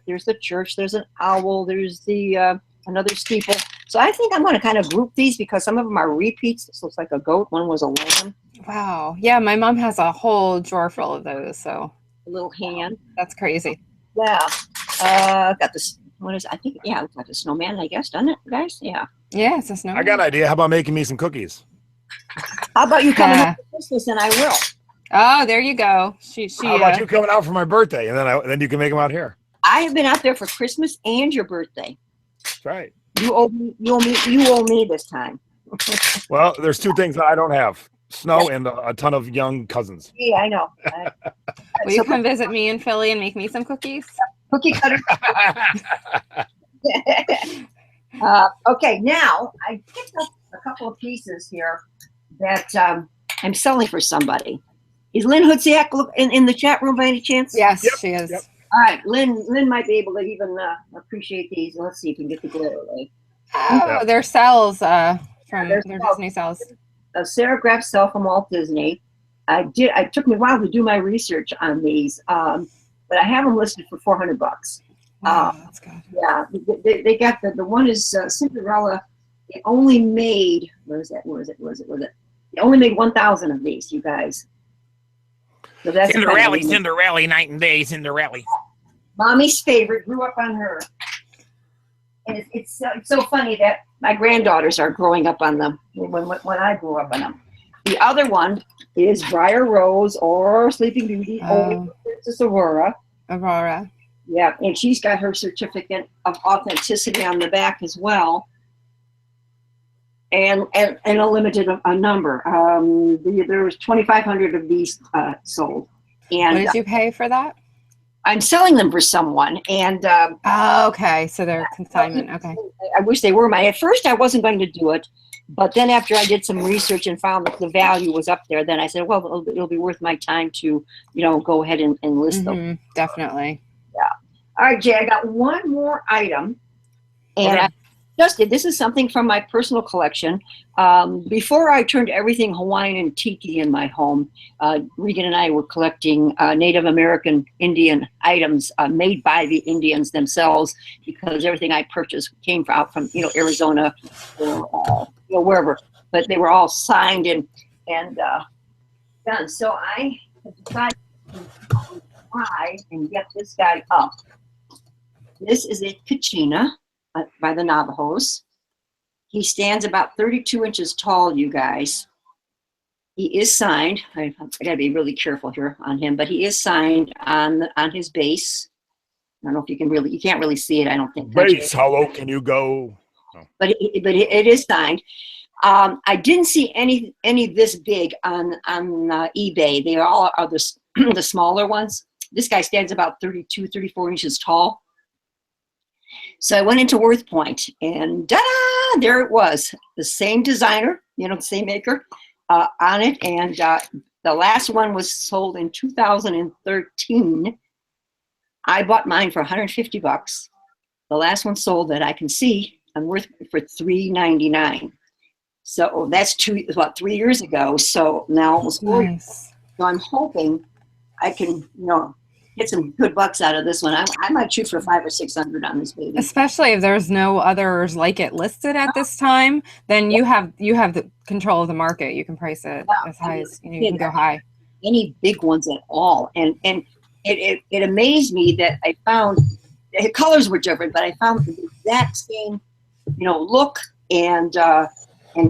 There's the church. There's an owl. There's the another steeple. So I think I'm going to kind of group these because some of them are repeats. This looks like a goat. One was a lamb. Wow. Yeah, my mom has a whole drawer full of those. So a little hand. That's crazy. Yeah. Got this. What is? I think. Yeah, it looks like a snowman. I guess, doesn't it, guys? Yeah. Yeah, it's a snowman. I got an idea. How about making me some cookies? How about you coming up for Christmas and I will. Oh, there you go. How about you coming out for my birthday and then you can make them out here? I have been out there for Christmas and your birthday. That's right. You owe me this time. Well, there's 2 things that I don't have: snow and a ton of young cousins. Yeah, I know. Will you come visit me in Philly and make me some cookies? Cookie cutter. Okay, now I picked up a couple of pieces here that I'm selling for somebody. Is Lynn Hutziak in the chat room by any chance? Yes, she is. Yep. All right, Lynn might be able to even appreciate these. Let's see if we can get the glare away. Oh, they're cells from their Disney cells. A serigraph cell from Walt Disney. It took me a while to do my research on these, but I have them listed for $400. Wow, that's good. Yeah, they got the one is Cinderella. It only made Where is it? It only made 1,000 of these, you guys. So that's Cinderella, night and day, Cinderella. Mommy's favorite. Grew up on her. And it's so funny that my granddaughters are growing up on them when I grew up on them. The other one is Briar Rose or Sleeping Beauty or Princess Aurora. Aurora. Yeah, and she's got her certificate of authenticity on the back as well. And a limited number. There was 2,500 of these sold. And what did you pay for that? I'm selling them for someone. And okay, so they're consignment. Okay. I wish they were mine. At first, I wasn't going to do it, but then after I did some research and found that the value was up there, then I said, well, it'll be worth my time to, go ahead and list them. Definitely. All right, Jay, I got one more item. And Okay. this is something from my personal collection. Before I turned everything Hawaiian and Tiki in my home, Regan and I were collecting Native American Indian items made by the Indians themselves, because everything I purchased came out from Arizona or wherever, but they were all signed and done. So I decided to try and get this guy up. This is a Kachina by the Navajos. He stands about 32 inches tall, you guys. He is signed. I gotta be really careful here on him, but he is signed on his base. I don't know if you can't really see it, I don't think. Base, how low can you go? Oh. But it is signed. I didn't see any this big on eBay. They all are the smaller ones. This guy stands about 32, 34 inches tall. So I went into Worth Point, and da-da, there it was. The same designer, the same maker on it. And the last one was sold in 2013. I bought mine for $150. The last one sold that I can see on Worth for $3.99. So that's 3 years ago. So now it was 4 years. Nice. So I'm hoping I can, get some good bucks out of this one. I might shoot for $500 or $600 on this baby. Especially if there's no others like it listed at this time, then you have the control of the market. You can price it as high as you can go high. Any big ones at all, and it amazed me that I found the colors were different, but I found the exact same, look and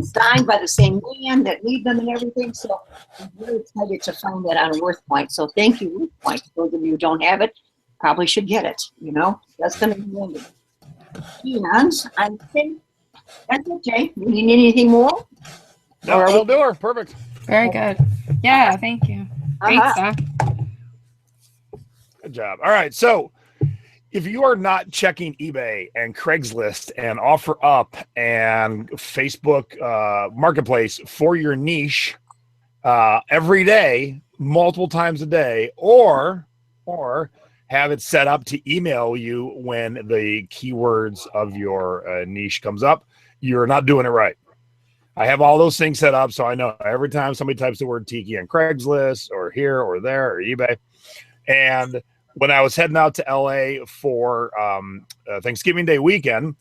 signed by the same man that made them and everything. So I'm really excited to find that on Worth Point. So thank you, Worth Point. Those of you who don't have it, probably should get it. That's going to be wonderful. And I think that's it, Jay. You need anything more? No, I'll do her. Perfect. Very good. Yeah, thank you. Great stuff. Good job. All right. So if you are not checking eBay and Craigslist and OfferUp and Facebook Marketplace for your niche every day, multiple times a day, or have it set up to email you when the keywords of your niche comes up, you're not doing it right. I have all those things set up, so I know every time somebody types the word Tiki on Craigslist or here or there or eBay. And when I was heading out to LA for Thanksgiving Day weekend,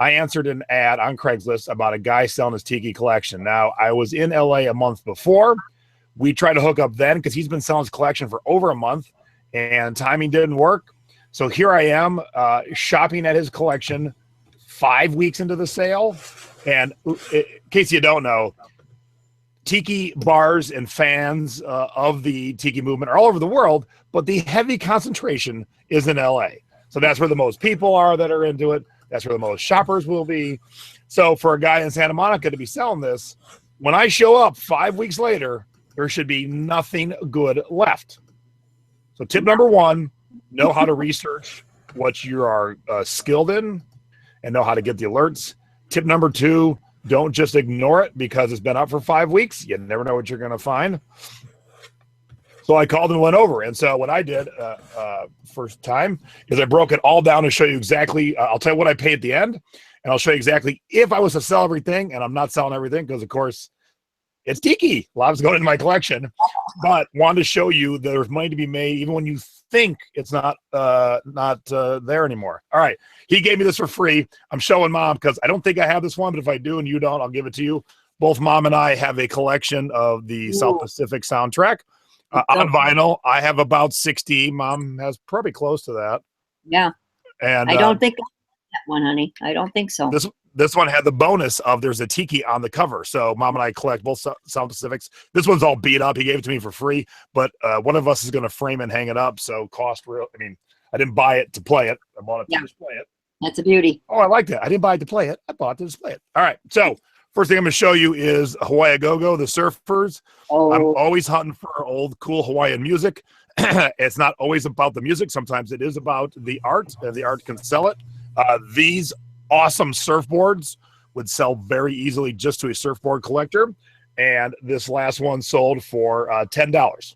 I answered an ad on Craigslist about a guy selling his Tiki collection. Now, I was in LA a month before. We tried to hook up then because he's been selling his collection for over a month, and timing didn't work. So here I am shopping at his collection 5 weeks into the sale. And in case you don't know, Tiki bars and fans of the Tiki movement are all over the world, but the heavy concentration is in LA. So that's where the most people are that are into it. That's where the most shoppers will be. So for a guy in Santa Monica to be selling this, when I show up 5 weeks later, there should be nothing good left. So tip number one, know how to research what you are skilled in and know how to get the alerts. Tip number two, don't just ignore it because it's been up for 5 weeks. You never know what you're going to find. So I called and went over. And so what I did first time is I broke it all down to show you exactly. I'll tell you what I pay at the end, and I'll show you exactly if I was to sell everything. And I'm not selling everything because, of course, it's Tiki. A lot is going into my collection. But wanted to show you there's money to be made even when you think it's not there anymore. All right. He gave me this for free. I'm showing Mom because I don't think I have this one, but if I do and you don't, I'll give it to you. Both Mom and I have a collection of the South Pacific soundtrack on vinyl. I have about 60. Mom has probably close to that. Yeah. And I don't think I have that one, honey. I don't think so. This one had the bonus of there's a Tiki on the cover. So Mom and I collect both South Pacifics. This one's all beat up. He gave it to me for free, but one of us is going to frame and hang it up. So cost real. I mean, I didn't buy it to play it. I bought it to display it. That's a beauty. Oh, I like that. I didn't buy it to play it. I bought it to display it. All right. So first thing I'm going to show you is Hawaii Go-Go, the Surfers. Oh. I'm always hunting for old, cool Hawaiian music. It's not always about the music. Sometimes it is about the art, and the art can sell it. These awesome surfboards would sell very easily just to a surfboard collector. And this last one sold for $10.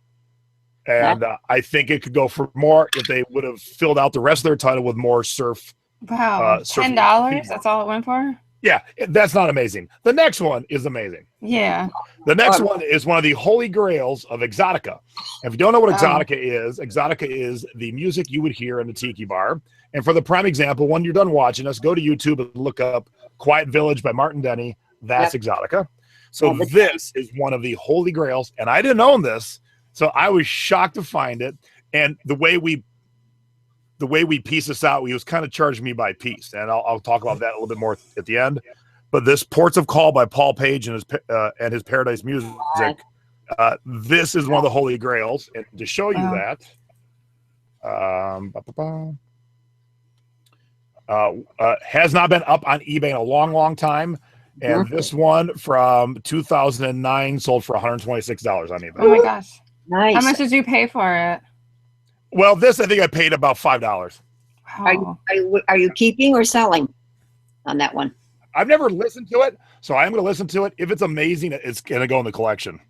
And I think it could go for more if they would have filled out the rest of their title with more surf. Wow, $10? That's all it went for? Yeah, that's not amazing. The next one is amazing. Yeah. The next one is one of the holy grails of Exotica. If you don't know what Exotica is the music you would hear in a tiki bar. And for the prime example, when you're done watching us, go to YouTube and look up Quiet Village by Martin Denny. That's Exotica. So this is one of the holy grails. And I didn't own this, so I was shocked to find it. And the way we piece this out, he was kind of charging me by piece. And I'll talk about that a little bit more at the end. But this Ports of Call by Paul Page and his Paradise Music, this is one of the holy grails. And to show you that, has not been up on eBay in a long, long time. And this one from 2009 sold for $126 on eBay. Oh my gosh. Nice. How much did you pay for it? Well, this I think I paid about $5. Wow. Are you keeping or selling on that one? I've never listened to it, so I'm going to listen to it. If it's amazing, it's going to go in the collection.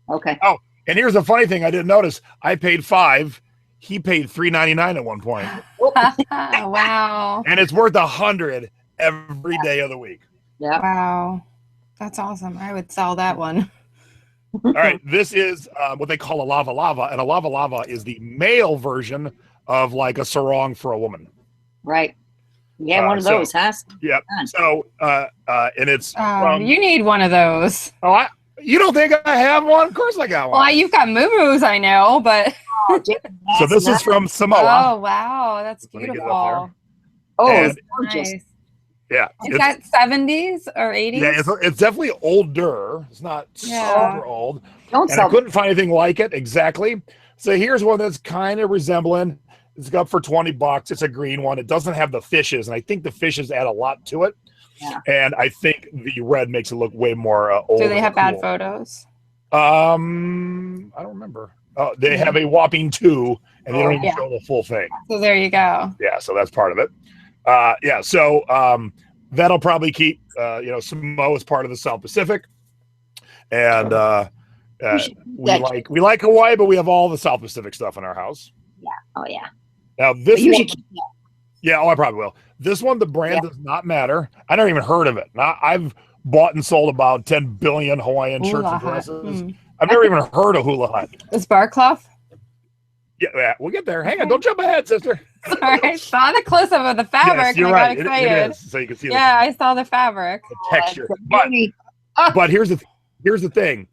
Okay. Oh, and here's a funny thing I didn't notice. I paid $5. He paid $3.99 at one point. Wow. And it's worth $100 every day of the week. Yeah. Wow. That's awesome. I would sell that one. All right. This is what they call a lava lava. And a lava lava is the male version of like a sarong for a woman. Right. Yeah, one of those, huh? Yeah. So, and it's. You need one of those. Oh, you don't think I have one? Of course I got one. Well, you've got moo-moos, I know, but. So this is from Samoa. Oh, wow. That's beautiful. Oh, it's gorgeous. Nice. Yeah. Is that 70s or 80s? Yeah, it's definitely older. It's not super old. And I couldn't find anything like it exactly. So here's one that's kind of resembling. It's up for $20. It's a green one. It doesn't have the fishes, and I think the fishes add a lot to it. Yeah. And I think the red makes it look way more old. Do they have bad photos? I don't remember. They have a whopping 2, and they don't even show the full thing. So there you go. Yeah, so that's part of it. So that'll probably keep. Samoa is part of the South Pacific, and we like Hawaii, but we have all the South Pacific stuff in our house. Yeah. Oh yeah. Now this one, I probably will. This one, the brand does not matter. I never even heard of it. Now, I've bought and sold about 10 billion Hawaiian shirts and dresses. I've never even heard of Hula Hut. Is bar cloth? Yeah, we'll get there. Hang on, don't jump ahead, sister. Sorry, I saw the close-up of the fabric. Yes, you're right. It is, so you can see. I saw the fabric. The texture. But here's the thing.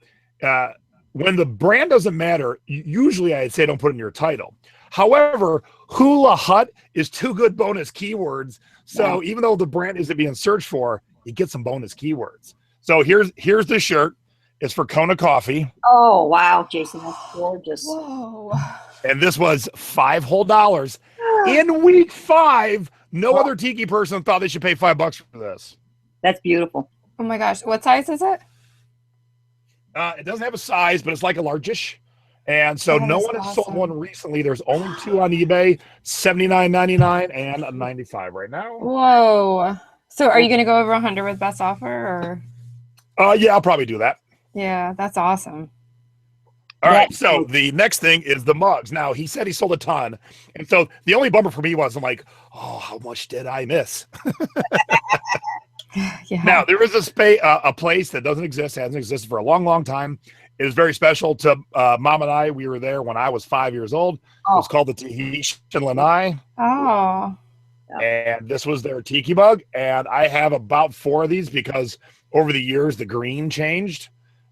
When the brand doesn't matter, usually I'd say don't put it in your title. However, Hula Hut is 2 good bonus keywords. So even though the brand isn't being searched for, you get some bonus keywords. So here's the shirt. It's for Kona Coffee. Oh, wow, Jason, that's gorgeous. Whoa. And this was $5 whole. In week 5, no other tiki person thought they should pay $5 for this. That's beautiful. Oh my gosh. What size is it? It doesn't have a size, but it's like a largish. And so no one has sold one recently. There's only 2 on eBay, $79.99 and $95 right now. Whoa. So are you going to go over 100 with best offer? Or? Yeah, I'll probably do that. Yeah, that's awesome. All right, so the next thing is the mugs. Now, he said he sold a ton. And so the only bummer for me was I'm like, oh, how much did I miss? Yeah. Now, there is a place that doesn't exist, hasn't existed for a long, long time. It was very special to Mom and I. We were there when I was 5 years old. It was called the Tahitian Lanai. Oh. And this was their tiki mug. And I have about 4 of these because over the years, the green changed.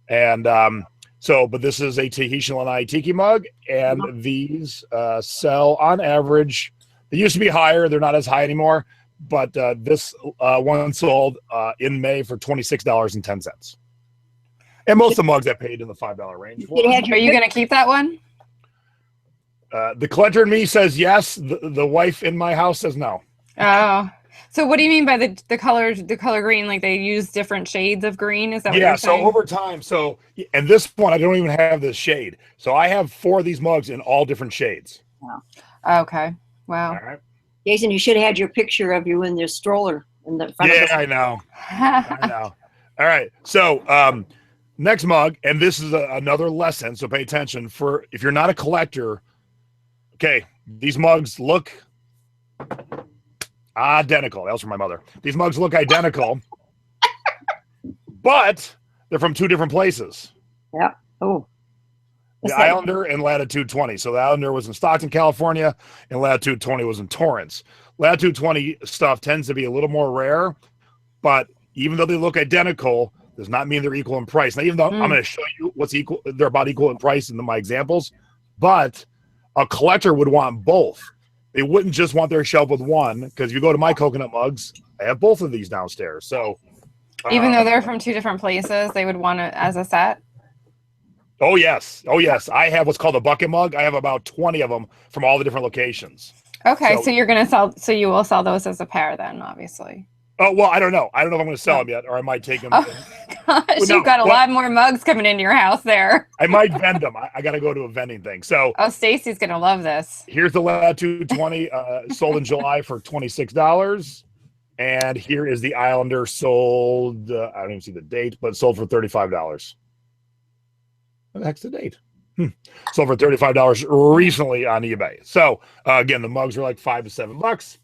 And but this is a Tahitian Lanai tiki mug. And these sell on average. They used to be higher. They're not as high anymore. But this one sold in May for $26.10. And most of the mugs I paid in the $5 range. Are you going to keep that one? The collector in me says yes. The wife in my house says no. Oh, so what do you mean by the color green? Like they use different shades of green? Is that what you're saying? So over time, and this one I don't even have this shade. So I have 4 of these mugs in all different shades. Wow. Okay. Wow. All right. Jason, you should have had your picture of you in the stroller in the front. I know. I know. All right. So Next mug, and this is another lesson, so pay attention. For if you're not a collector, okay, these mugs look identical. That was from my mother. These mugs look identical, but they're from two different places. Yeah. Oh. The Islander and Latitude 20. So the Islander was in Stockton, California, and Latitude 20 was in Torrance. Latitude 20 stuff tends to be a little more rare, but even though they look identical, does not mean they're equal in price. Now, even though I'm going to show you what's equal, they're about equal in price in my examples, but a collector would want both. They wouldn't just want their shelf with one, because if you go to my coconut mugs, I have both of these downstairs. So even though they're from two different places, they would want it as a set. Oh yes. I have what's called a bucket mug. I have about 20 of them from all the different locations. Okay, so you're gonna sell. So you will sell those as a pair, then, obviously. Oh well, I don't know. I don't know if I'm going to sell them yet, or I might take them. Oh gosh, you've got a lot more mugs coming into your house there. I might vend them. I got to go to a vending thing. So. Oh, Stacy's gonna love this. Here's the Latitude 20 sold in July for $26, and here is the Islander sold. I don't even see the date, but sold for $35. What the heck's the date? Sold for $35 recently on eBay. So again, the mugs are like $5 to $7,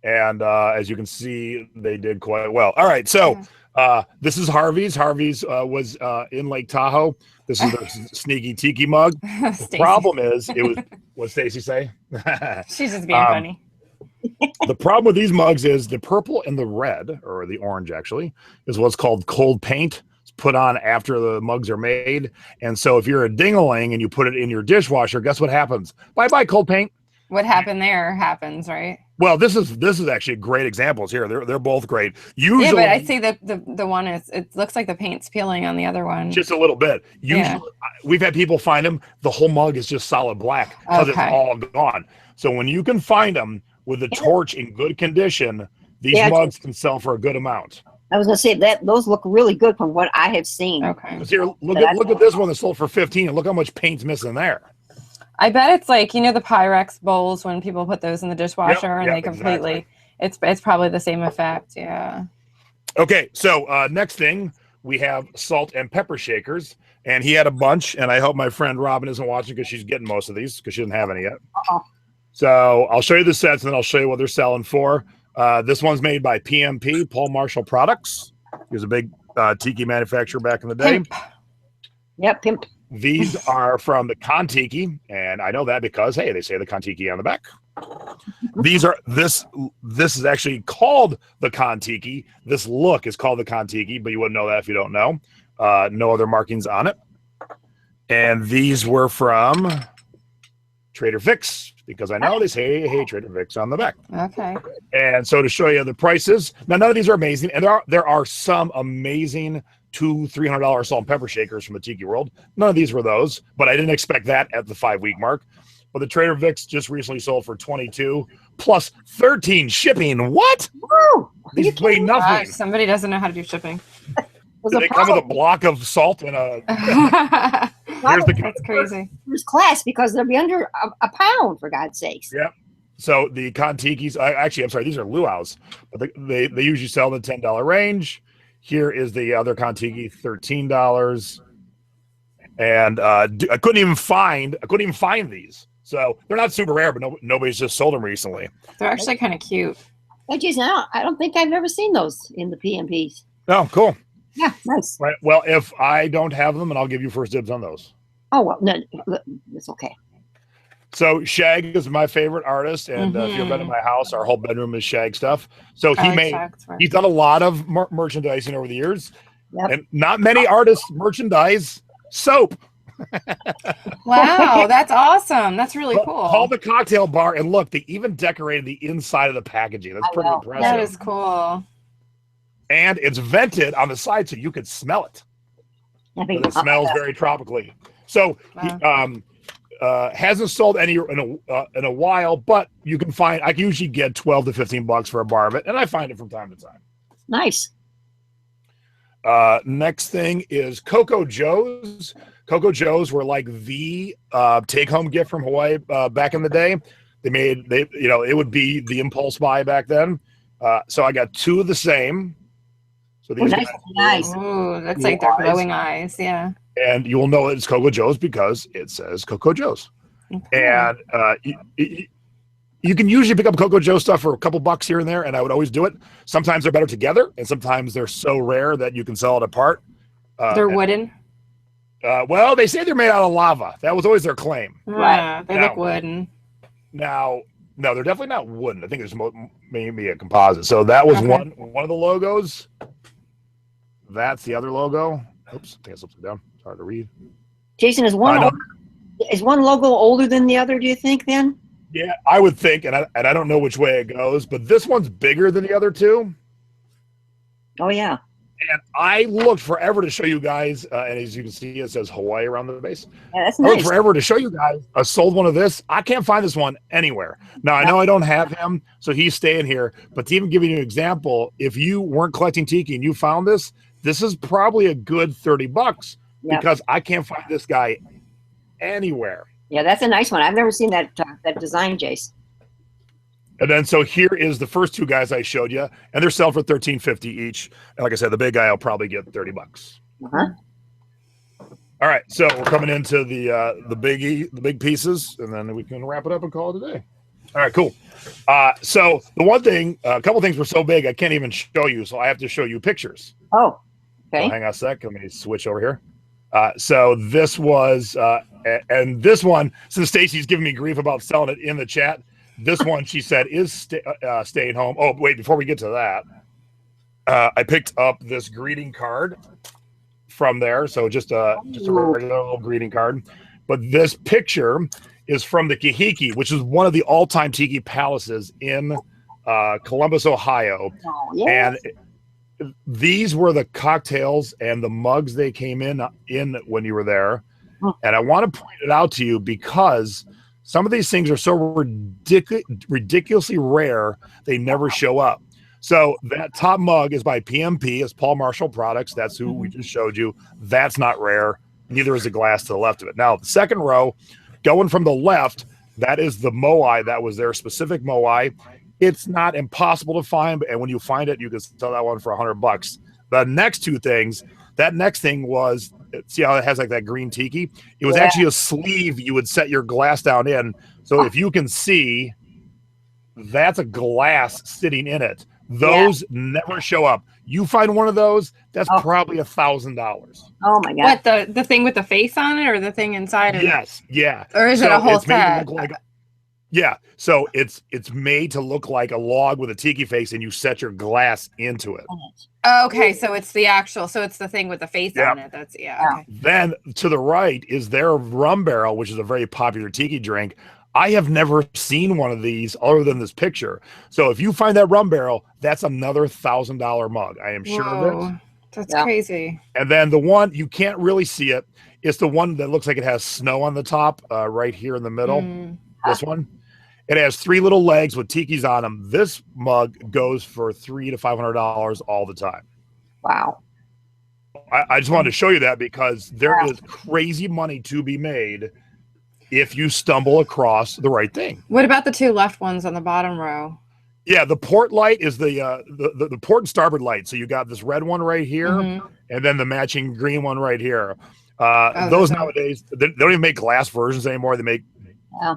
and as you can see, they did quite well. All right, so this is Harvey's. Harvey's was in Lake Tahoe. This is their sneaky tiki mug. The problem is, it was what Stacy say. She's just being funny. The problem with these mugs is the purple and the red, or the orange actually, is what's called cold paint. Put on after the mugs are made. And so if you're a ding-a-ling and you put it in your dishwasher, guess what happens? Bye-bye cold paint. What happened there happens, right? Well, this is actually great examples here. They're both great. Usually, yeah, but I see the one is, it looks like the paint's peeling on the other one. Just a little bit. Usually, we've had people find them. The whole mug is just solid black because it's all gone. So when you can find them with the torch in good condition, these mugs can sell for a good amount. I was going to say that those look really good from what I have seen. Okay. Here, look at this one that sold for $15, and look how much paint's missing there. I bet it's like, you know, the Pyrex bowls when people put those in the dishwasher and they completely, it's probably the same effect. Yeah. Okay. So next thing, we have salt and pepper shakers, and he had a bunch, and I hope my friend Robin isn't watching because she's getting most of these because she doesn't have any yet. So I'll show you the sets, and then I'll show you what they're selling for. This one's made by PMP, Paul Marshall Products. He was a big tiki manufacturer back in the day. Pimp. Yep, pimp. These are from the Kontiki, and I know that because, hey, they say the Kontiki on the back. These are this is actually called the Kontiki. This look is called the Kontiki, but you wouldn't know that if you don't know. No other markings on it. And these were from Trader Vic's, because I know they say, hey, Trader Vic's on the back. Okay. And so to show you the prices, now none of these are amazing, and there are some amazing $200-$300 salt and pepper shakers from the Tiki world. None of these were those, but I didn't expect that at the 5-week mark. But the Trader Vic's just recently sold for $22 plus 13 shipping. What? Woo! These weigh nothing. Gosh, somebody doesn't know how to do shipping. Do they come with a block of salt and a? That's crazy. First class, because they'll be under a pound, for God's sakes. Yeah. So the Kontikis, actually, I'm sorry, these are luau's, but they usually sell in the $10 range. Here is the other Kontiki, $13, and I couldn't even find these. So they're not super rare, but nobody's just sold them recently. They're actually kind of cute. Hey, geez, I don't think I've ever seen those in the PMPs. Oh, cool. Yeah, nice. Right. Well, if I don't have them, and I'll give you first dibs on those. Oh, well, no, it's okay. So Shag is my favorite artist, and if you've been in my house, our whole bedroom is Shag stuff. So he's done a lot of merchandising over the years, and not many artists merchandise soap. Wow, that's awesome. That's really cool. Call the cocktail bar, and look, they even decorated the inside of the packaging. That's pretty impressive. That is cool. And it's vented on the side so you could smell it. It smells very tropically. So hasn't sold any in a while, but you can find. I can usually get $12 to $15 for a bar of it, and I find it from time to time. Nice. Next thing is Coco Joe's. Coco Joe's were like the take-home gift from Hawaii back in the day. It would be the impulse buy back then. So I got two of the same. So these nice, nice. Ooh, that's like their glowing eyes. Yeah. And you will know it's Coco Joe's because it says Coco Joe's. Okay. And you can usually pick up Coco Joe stuff for a couple bucks here and there, and I would always do it. Sometimes they're better together, and sometimes they're so rare that you can sell it apart. They're wooden? Well, they say they're made out of lava. That was always their claim. Right. They look wooden. Now, no, they're definitely not wooden. I think it's maybe a composite. So that was one of the logos. That's the other logo. Oops, I think it's upside down. It's hard to read. Jason, is one logo older than the other, do you think, then? Yeah, I would think, and I don't know which way it goes, but this one's bigger than the other two. Oh, yeah. And I looked forever to show you guys, and as you can see, it says Hawaii around the base. Yeah, that's nice. I looked nice. forever to show you guys. I sold one of this. I can't find this one anywhere. Now, I know I don't have him, so he's staying here. But to even give you an example, if you weren't collecting Tiki and you found this is probably a good $30 because I can't find this guy anywhere. Yeah, that's a nice one. I've never seen that design, Jace. And then so here is the first two guys I showed you, and they're selling for $13.50 each. And like I said, the big guy will probably get $30. Uh-huh. All right, so we're coming into the big pieces, and then we can wrap it up and call it a day. All right, cool. So the one thing, a couple things were so big I can't even show you, so I have to show you pictures. Oh, okay. So hang on a sec. Let me switch over here. So this was, and this one, since Stacy's giving me grief about selling it in the chat, this one she said is staying home. Oh, wait, before we get to that, I picked up this greeting card from there. So just a regular little greeting card. But this picture is from the Kahiki, which is one of the all-time Tiki palaces in Columbus, Ohio. Oh, yes. And these were the cocktails and the mugs they came in when you were there. And I want to point it out to you because some of these things are so ridiculously rare, they never show up. So that top mug is by PMP. It's Paul Marshall Products. That's who we just showed you. That's not rare. Neither is the glass to the left of it. Now, the second row, going from the left, that is the Moai. That was their specific Moai. It's not impossible to find, and when you find it, you can sell that one for $100. The next two things, that next thing was, see how it has like that green tiki? It was actually a sleeve you would set your glass down in. So if you can see, that's a glass sitting in it. Those never show up. You find one of those, that's probably $1,000. Oh my God. What, the thing with the face on it or the thing inside of it? Yes, yeah. Or is it a whole set? Yeah, so it's made to look like a log with a tiki face, and you set your glass into it. Okay, so it's the actual, so it's the thing with the face on it. That's okay. Then to the right is their rum barrel, which is a very popular tiki drink. I have never seen one of these other than this picture. So if you find that rum barrel, that's another $1,000 mug. I am sure of it. That's crazy. And then the one you can't really see it. It's the one that looks like it has snow on the top, right here in the middle. This one. It has 3 little legs with tikis on them. This mug goes for $300 to $500 all the time. Wow. I just wanted to show you that because there is crazy money to be made if you stumble across the right thing. What about the 2 left ones on the bottom row? Yeah, the port light is the port and starboard light. So you got this red one right here, and then the matching green one right here. Those nowadays, they don't even make glass versions anymore. They make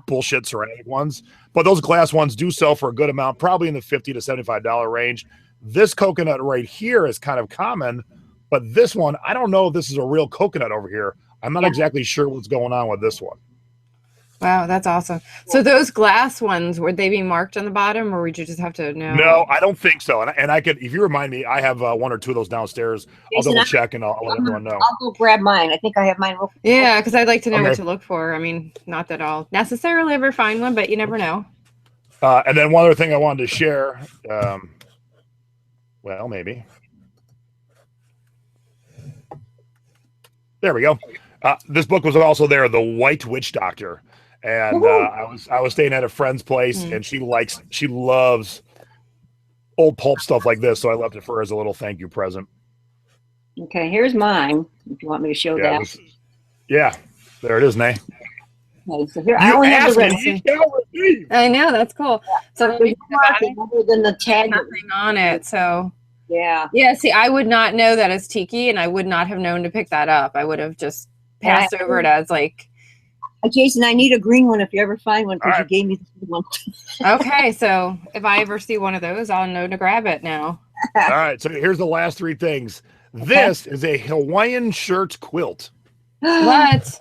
bullshit ceramic ones. But those glass ones do sell for a good amount, probably in the $50 to $75 range. This coconut right here is kind of common, but this one, I don't know if this is a real coconut over here. I'm not exactly sure what's going on with this one. Wow, that's awesome. So those glass ones, would they be marked on the bottom, or would you just have to know? No, I don't think so. And I could, if you remind me, I have 1 or 2 of those downstairs. I'll double check and I'll let everyone know. I'll go grab mine. I think I have mine. Yeah, because I'd like to know what to look for. I mean, not that I'll necessarily ever find one, but you never know. And then one other thing I wanted to share. Well, maybe. There we go. This book was also there, The White Witch Doctor. And I was staying at a friend's place, and she loves old pulp stuff like this, so I left it for her as a little thank you present. Okay, here's mine. If you want me to show that. There it is, Nay. Okay, so here I only have the I know, that's cool. So there's other than the tag, nothing on it. So Yeah. Yeah, see, I would not know that as Tiki, and I would not have known to pick that up. I would have just passed over it as like. Jason, I need a green one if you ever find one because All you right. gave me the blue one. Okay, so if I ever see one of those, I'll know to grab it now. All right, so here's the last three things. This is a Hawaiian shirt quilt. What?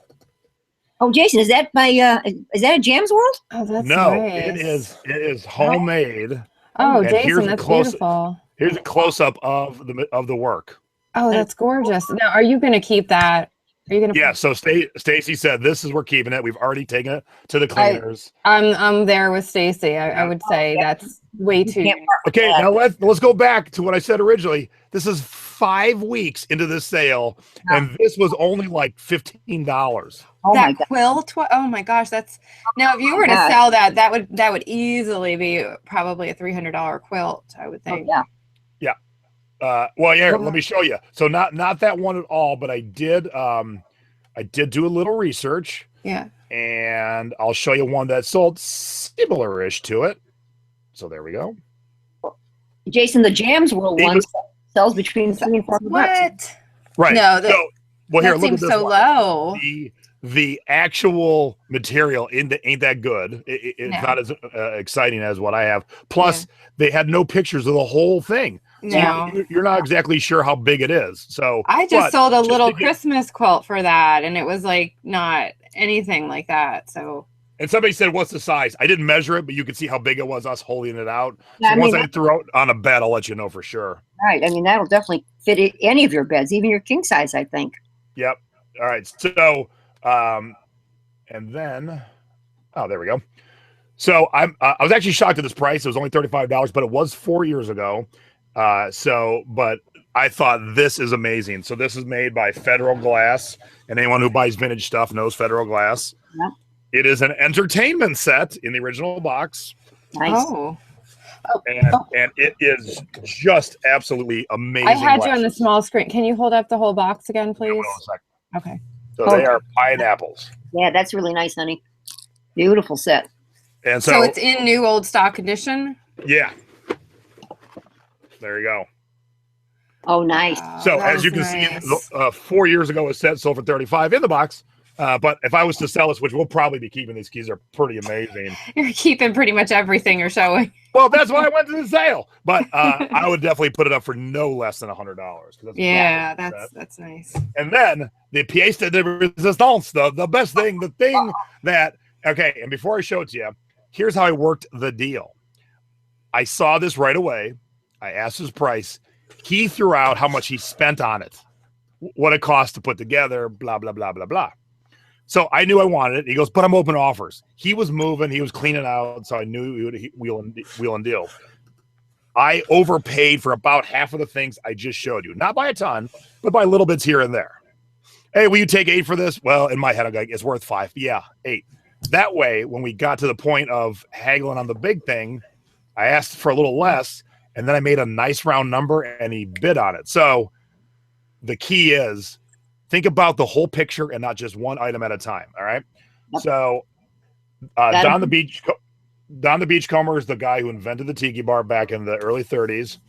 Oh, Jason, is that a Jam's World? Oh, that's No, nice. it is homemade. Oh, And Jason, that's beautiful. Here's a close up of the work. Oh, that's gorgeous. Now, are you going to keep that? Are you going to? Yeah. So Stacy said we're keeping it. We've already taken it to the cleaners. I'm there with Stacy. I would say that's way too. Okay, now let's go back to what I said originally. This is 5 weeks into this sale, and this was only like $15. Oh that quilt. Oh my gosh, that's now. If you were to sell that would easily be probably a $300 quilt. I would think. Oh, yeah. Well, yeah. Let me show you. So not that one at all, but I did do a little research. Yeah. And I'll show you one that sold similar-ish to it. So there we go. Jason, the Jam's World one sells between $3 and $4. What? Right. No, well, here, that look at seems this so one. low. The actual material ain't that good. It's not as exciting as what I have. Plus, they had no pictures of the whole thing. No, so you're not exactly sure how big it is. So I just sold a little Christmas quilt for that, and it was like not anything like that. So. And somebody said, "What's the size?" I didn't measure it, but you could see how big it was. Us holding it out. Yeah, so once I throw it on a bed, I'll let you know for sure. Right. I mean, that'll definitely fit any of your beds, even your king size, I think. Yep. All right. So, and then, there we go. So I was actually shocked at this price. It was only $35, but it was 4 years ago. But I thought this is amazing. So this is made by Federal Glass, and anyone who buys vintage stuff knows Federal Glass. Yep. It is an entertainment set in the original box. Nice. Oh. And it is just absolutely amazing. I had you on the small screen. Can you hold up the whole box again, please? Okay. So they are pineapples. Yeah, that's really nice, honey. Beautiful set. And so it's in new old stock condition? Yeah. There you go. Oh, nice. So as you can see, 4 years ago, it said sold for $35 in the box. But if I was to sell this, which we'll probably be keeping, these keys are pretty amazing. You're keeping pretty much everything you're showing. Well, that's why I went to the sale. But I would definitely put it up for no less than $100. Yeah, that's nice. And then the pièce de résistance, the best thing, the thing that, okay, and before I show it to you, here's how I worked the deal. I saw this right away. I asked his price. He threw out how much he spent on it, what it cost to put together, blah, blah, blah, blah, blah. So I knew I wanted it. He goes, but I'm open to offers. He was moving. He was cleaning out. So I knew he would wheel and deal. I overpaid for about half of the things I just showed you. Not by a ton, but by little bits here and there. Hey, will you take $8 for this? Well, in my head, I'm like, it's worth $5. Yeah, $8. That way, when we got to the point of haggling on the big thing, I asked for a little less, and then I made a nice round number, and he bid on it. So the key is think about the whole picture and not just one item at a time. All right. Yep. So Don the Beachcomber is the guy who invented the Tiki bar back in the early 30s.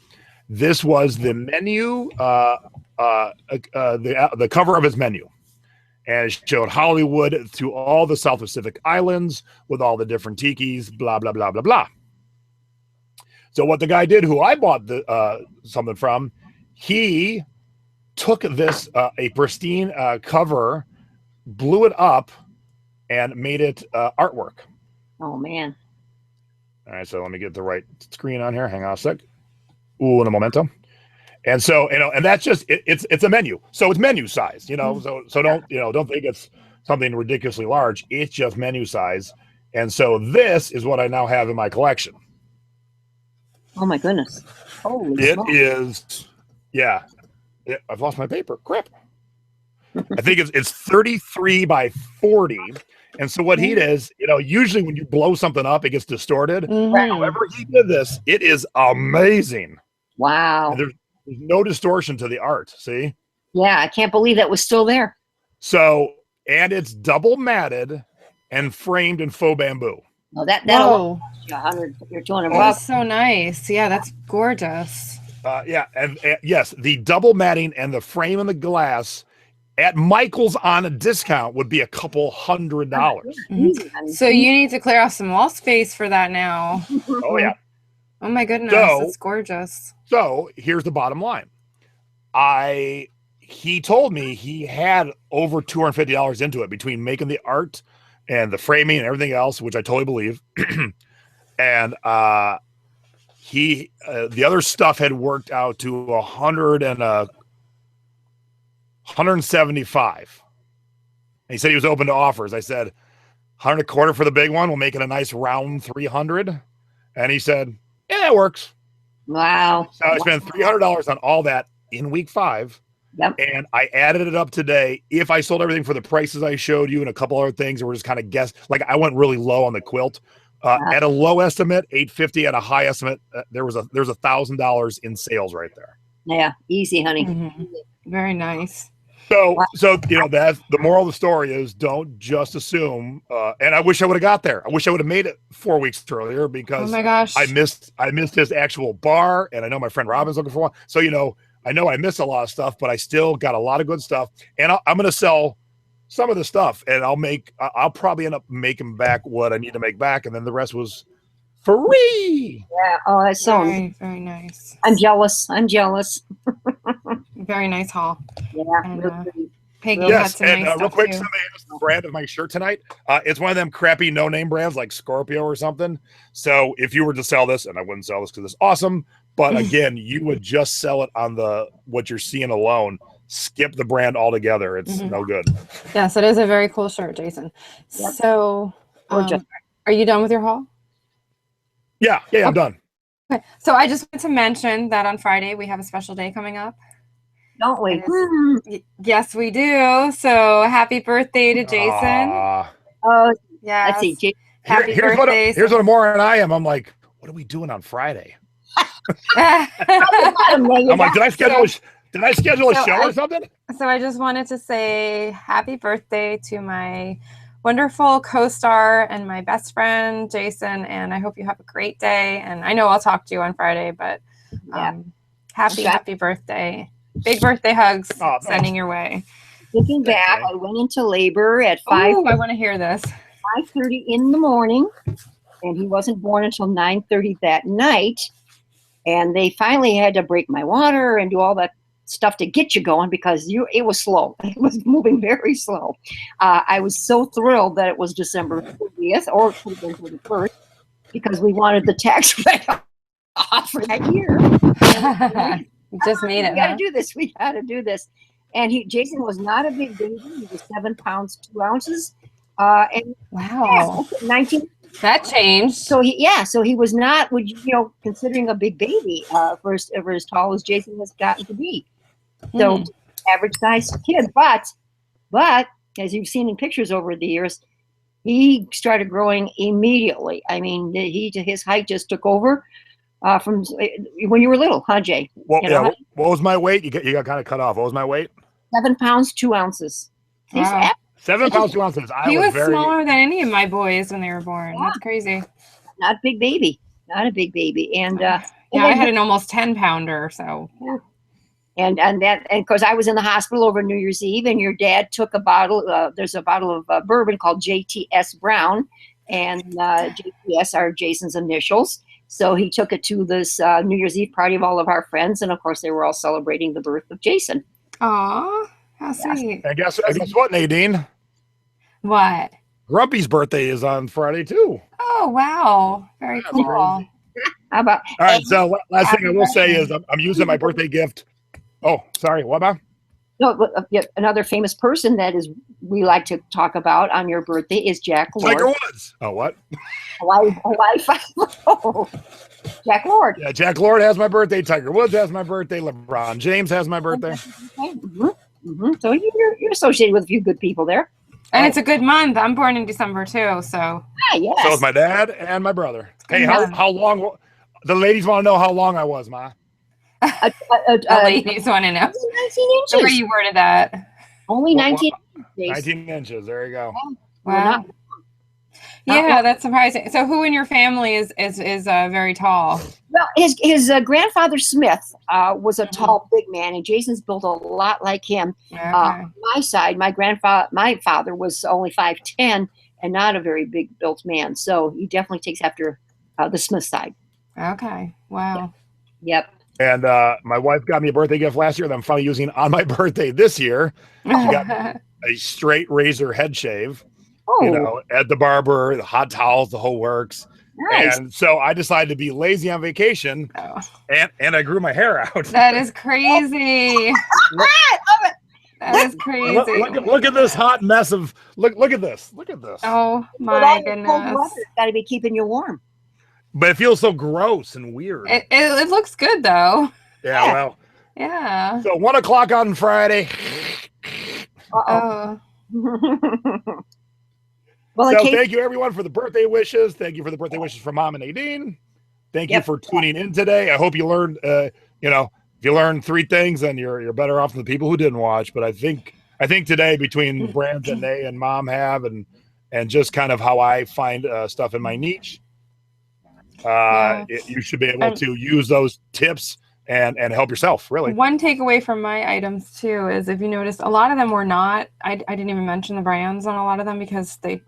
This was the menu, the cover of his menu. And it showed Hollywood through all the South Pacific Islands with all the different tikis, blah, blah, blah, blah, blah. So what the guy did, who I bought something from, he took this, a pristine cover, blew it up, and made it artwork. Oh, man. All right, so let me get the right screen on here. Hang on a sec. Ooh, in a momento. And so, and that's just, it's a menu. So it's menu size, so don't think it's something ridiculously large. It's just menu size. And so this is what I now have in my collection. Oh my goodness. Holy It smokes. is, yeah. I've lost my paper. Crap. I think it's 33 by 40. And so what he does, usually when you blow something up, it gets distorted. Mm-hmm. However he did this, it is amazing. Wow. There's no distortion to the art. See? Yeah, I can't believe that was still there. So, and it's double matted and framed in faux bamboo. Oh, that'll cost you $100 or $200. That's so nice. Yeah, that's gorgeous. Yeah, and yes, the double matting and the frame and the glass at Michael's on a discount would be $200. So you need to clear off some wall space for that now. Oh yeah. Oh my goodness, it's gorgeous. So here's the bottom line. He told me he had over $250 into it between making the art and the framing and everything else, which I totally believe. And the other stuff had worked out to 175. And he said he was open to offers. I said, 100 a quarter for the big one. We'll make it a nice round 300. And he said, yeah, it works. Wow. So I spent $300 on all that in week 5. Yep. And I added it up today. If I sold everything for the prices I showed you and a couple other things, and we're just kind of guess, like I went really low on the quilt. At a low estimate, $850. At a high estimate, there's $1,000 in sales right there. Yeah, easy, honey. Very nice. So that's the moral of the story is don't just assume. And I wish I would have got there. I wish I would have made it 4 weeks earlier because oh my gosh, I missed his actual bar, and I know my friend Robin's looking for one. So I know I missed a lot of stuff, but I still got a lot of good stuff, and I'm going to sell some of the stuff, and I'll probably end up making back what I need to make back, and then the rest was free. Yeah. Oh, that's so very, very nice. I'm jealous. Very nice haul. Yeah. And, Peggy yes, had some and nice real stuff quick, too. somebody asked the brand of my shirt tonight. It's one of them crappy no-name brands like Scorpio or something. So if you were to sell this, and I wouldn't sell this because it's awesome, but again, you would just sell it on what you're seeing alone. Skip the brand altogether. It's no good. Yes, it is a very cool shirt, Jason. Yep. So are you done with your haul? Yeah, I'm done. Okay. So I just want to mention that on Friday we have a special day coming up. Don't we? Yes, we do. So happy birthday to Jason. Oh, yeah. Let's see. Happy birthday. Here's what Maura and I am. I'm like, what are we doing on Friday? I'm like, did I schedule a show or something? So I just wanted to say happy birthday to my wonderful co-star and my best friend, Jason. And I hope you have a great day. And I know I'll talk to you on Friday, but happy birthday. Big birthday hugs sending your way. Looking back, I went into labor at 5. Oh, I want to hear this. 5:30 in the morning, and he wasn't born until 9:30 that night. And they finally had to break my water and do all that stuff to get you going because it was slow. It was moving very slow. I was so thrilled that it was December 30th or 31st because we wanted the tax write-off for that year. Just made it. We got to do this. We got to do this. And Jason was not a big baby. He was 7 pounds 2 ounces. And wow, 19. That changed. So he was not, considering a big baby for as tall as Jason has gotten to be. So average sized kid, but as you've seen in pictures over the years, he started growing immediately. I mean, his height just took over from when you were little, huh, Jay? Well, what was my weight? You got kind of cut off. What was my weight? 7 pounds 2 ounces. Wow. 7 pounds 2 ounces. He was smaller than any of my boys when they were born. Yeah. That's crazy. Not a big baby. And I had an almost 10-pounder. So. And because I was in the hospital over New Year's Eve, and your dad took a bottle. There's a bottle of bourbon called JTS Brown, and JTS are Jason's initials. So he took it to this New Year's Eve party of all of our friends, and of course they were all celebrating the birth of Jason. Aw, how sweet! And guess what, Nadine? What? Grumpy's birthday is on Friday too. Oh wow, very cool. How about? All right. So last thing I will say is I'm using my birthday gift. Oh, sorry. What about? No, another famous person we like to talk about on your birthday is Jack Lord. Tiger Woods. Oh, what? Hawaii. Jack Lord. Yeah, Jack Lord has my birthday. Tiger Woods has my birthday. LeBron James has my birthday. So you're associated with a few good people there. And it's a good month. I'm born in December too, so. Yes. So is my dad and my brother. Hey, how long? The ladies want to know how long I was, Ma. The ladies want to know. 19 inches. The way you worded that. Only 19 inches. 19 inches. There you go. Wow. Yeah, that's surprising. So who in your family is very tall? Well, his grandfather Smith was a tall, big man, and Jason's built a lot like him. Okay. My side, my father was only 5'10" and not a very big built man, so he definitely takes after the Smith side. Okay. Wow. Yep. And my wife got me a birthday gift last year that I'm finally using on my birthday this year. She got me a straight razor head shave. Oh, You know, at the barber, the hot towels, the whole works. nice. And so I decided to be lazy on vacation, and I grew my hair out. That is crazy. That is crazy. Look at this hot mess of look at this. Look at this. Oh my goodness. Got to be keeping you warm. But it feels so gross and weird. It looks good though. Yeah, well. Yeah. So 1 o'clock on Friday. Oh. Well, So thank you everyone for the birthday wishes. Thank you for the birthday wishes from Mom and Nadine. Thank you for tuning in today. I hope you learned, if you learned 3 things, then you're better off than the people who didn't watch. But I think today, between the brands that Nay and Mom have, and just kind of how I find stuff in my niche, you should be able to use those tips and help yourself, really. One takeaway from my items too is, if you notice, a lot of them were not. I didn't even mention the brands on a lot of them because it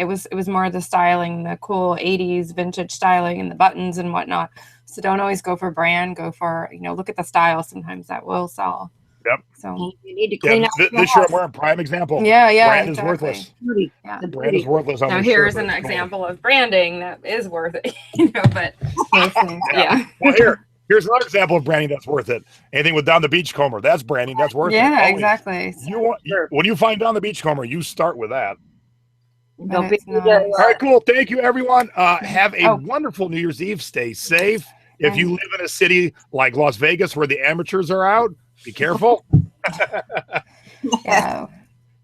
was more the styling, the cool 80s vintage styling, and the buttons and whatnot. So don't always go for brand. Go for look at the style. Sometimes that will sell. Yep. So you need to clean up. This year we're a prime example. Yeah, Brand exactly. is worthless. Yeah. The brand is worthless. Now here's an example of branding that is worth it. But those things, yeah. Well, here's another example of branding that's worth it. Anything with Down the Beachcomber, that's branding that's worth it. Yeah, exactly. When you find Down the Beachcomber, you start with that. Don't be All right, cool. Thank you, everyone. Have a wonderful New Year's Eve. Stay safe. If you live in a city like Las Vegas where the amateurs are out, be careful. Yeah.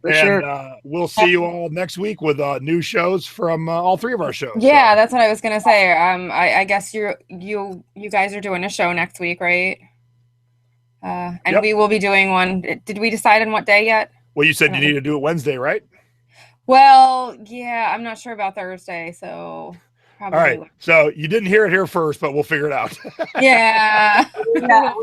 For and sure. We'll see you all next week with new shows from all 3 of our shows. Yeah, that's what I was gonna say. I guess you guys are doing a show next week, right? And we will be doing one. Did we decide on what day yet? Well, you said you need to do it Wednesday, right? Well, yeah, I'm not sure about Thursday, so probably. All right. So you didn't hear it here first, but we'll figure it out. Yeah. Yeah,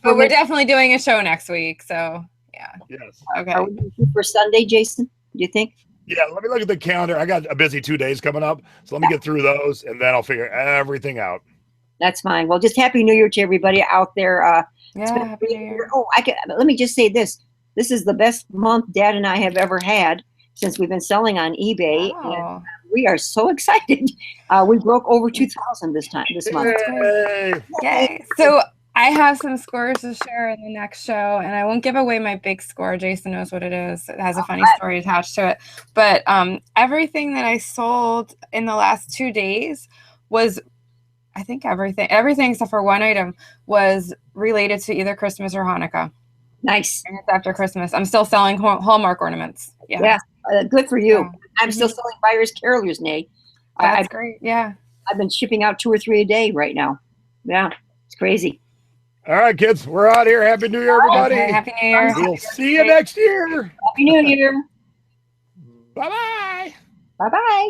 But we're definitely doing a show next week, so yeah. Yes. Okay. Are we going to shoot for Sunday, Jason? Do you think? Yeah, let me look at the calendar. I got a busy 2 days coming up, so let me get through those, and then I'll figure everything out. That's fine. Well, just Happy New Year to everybody out there. Yeah, Happy New Year. Oh, let me just say this. This is the best month Dad and I have ever had since we've been selling on eBay. Wow. And we are so excited. We broke over 2,000 this month. Yay. So I have some scores to share in the next show, and I won't give away my big score. Jason knows what it is. It has a funny story attached to it. But everything that I sold in the last 2 days was, I think everything except for one item was related to either Christmas or Hanukkah. Nice. And it's after Christmas. I'm still selling Hallmark ornaments. Yeah. Good for you. Yeah. I'm still selling buyer's carolers, Nay. That's great. Yeah. I've been shipping out 2 or 3 a day right now. Yeah, it's crazy. All right, kids, we're out here. Happy New Year, everybody. Okay, Happy New Year. We'll see you next year. Happy New Year. Bye-bye. Bye-bye.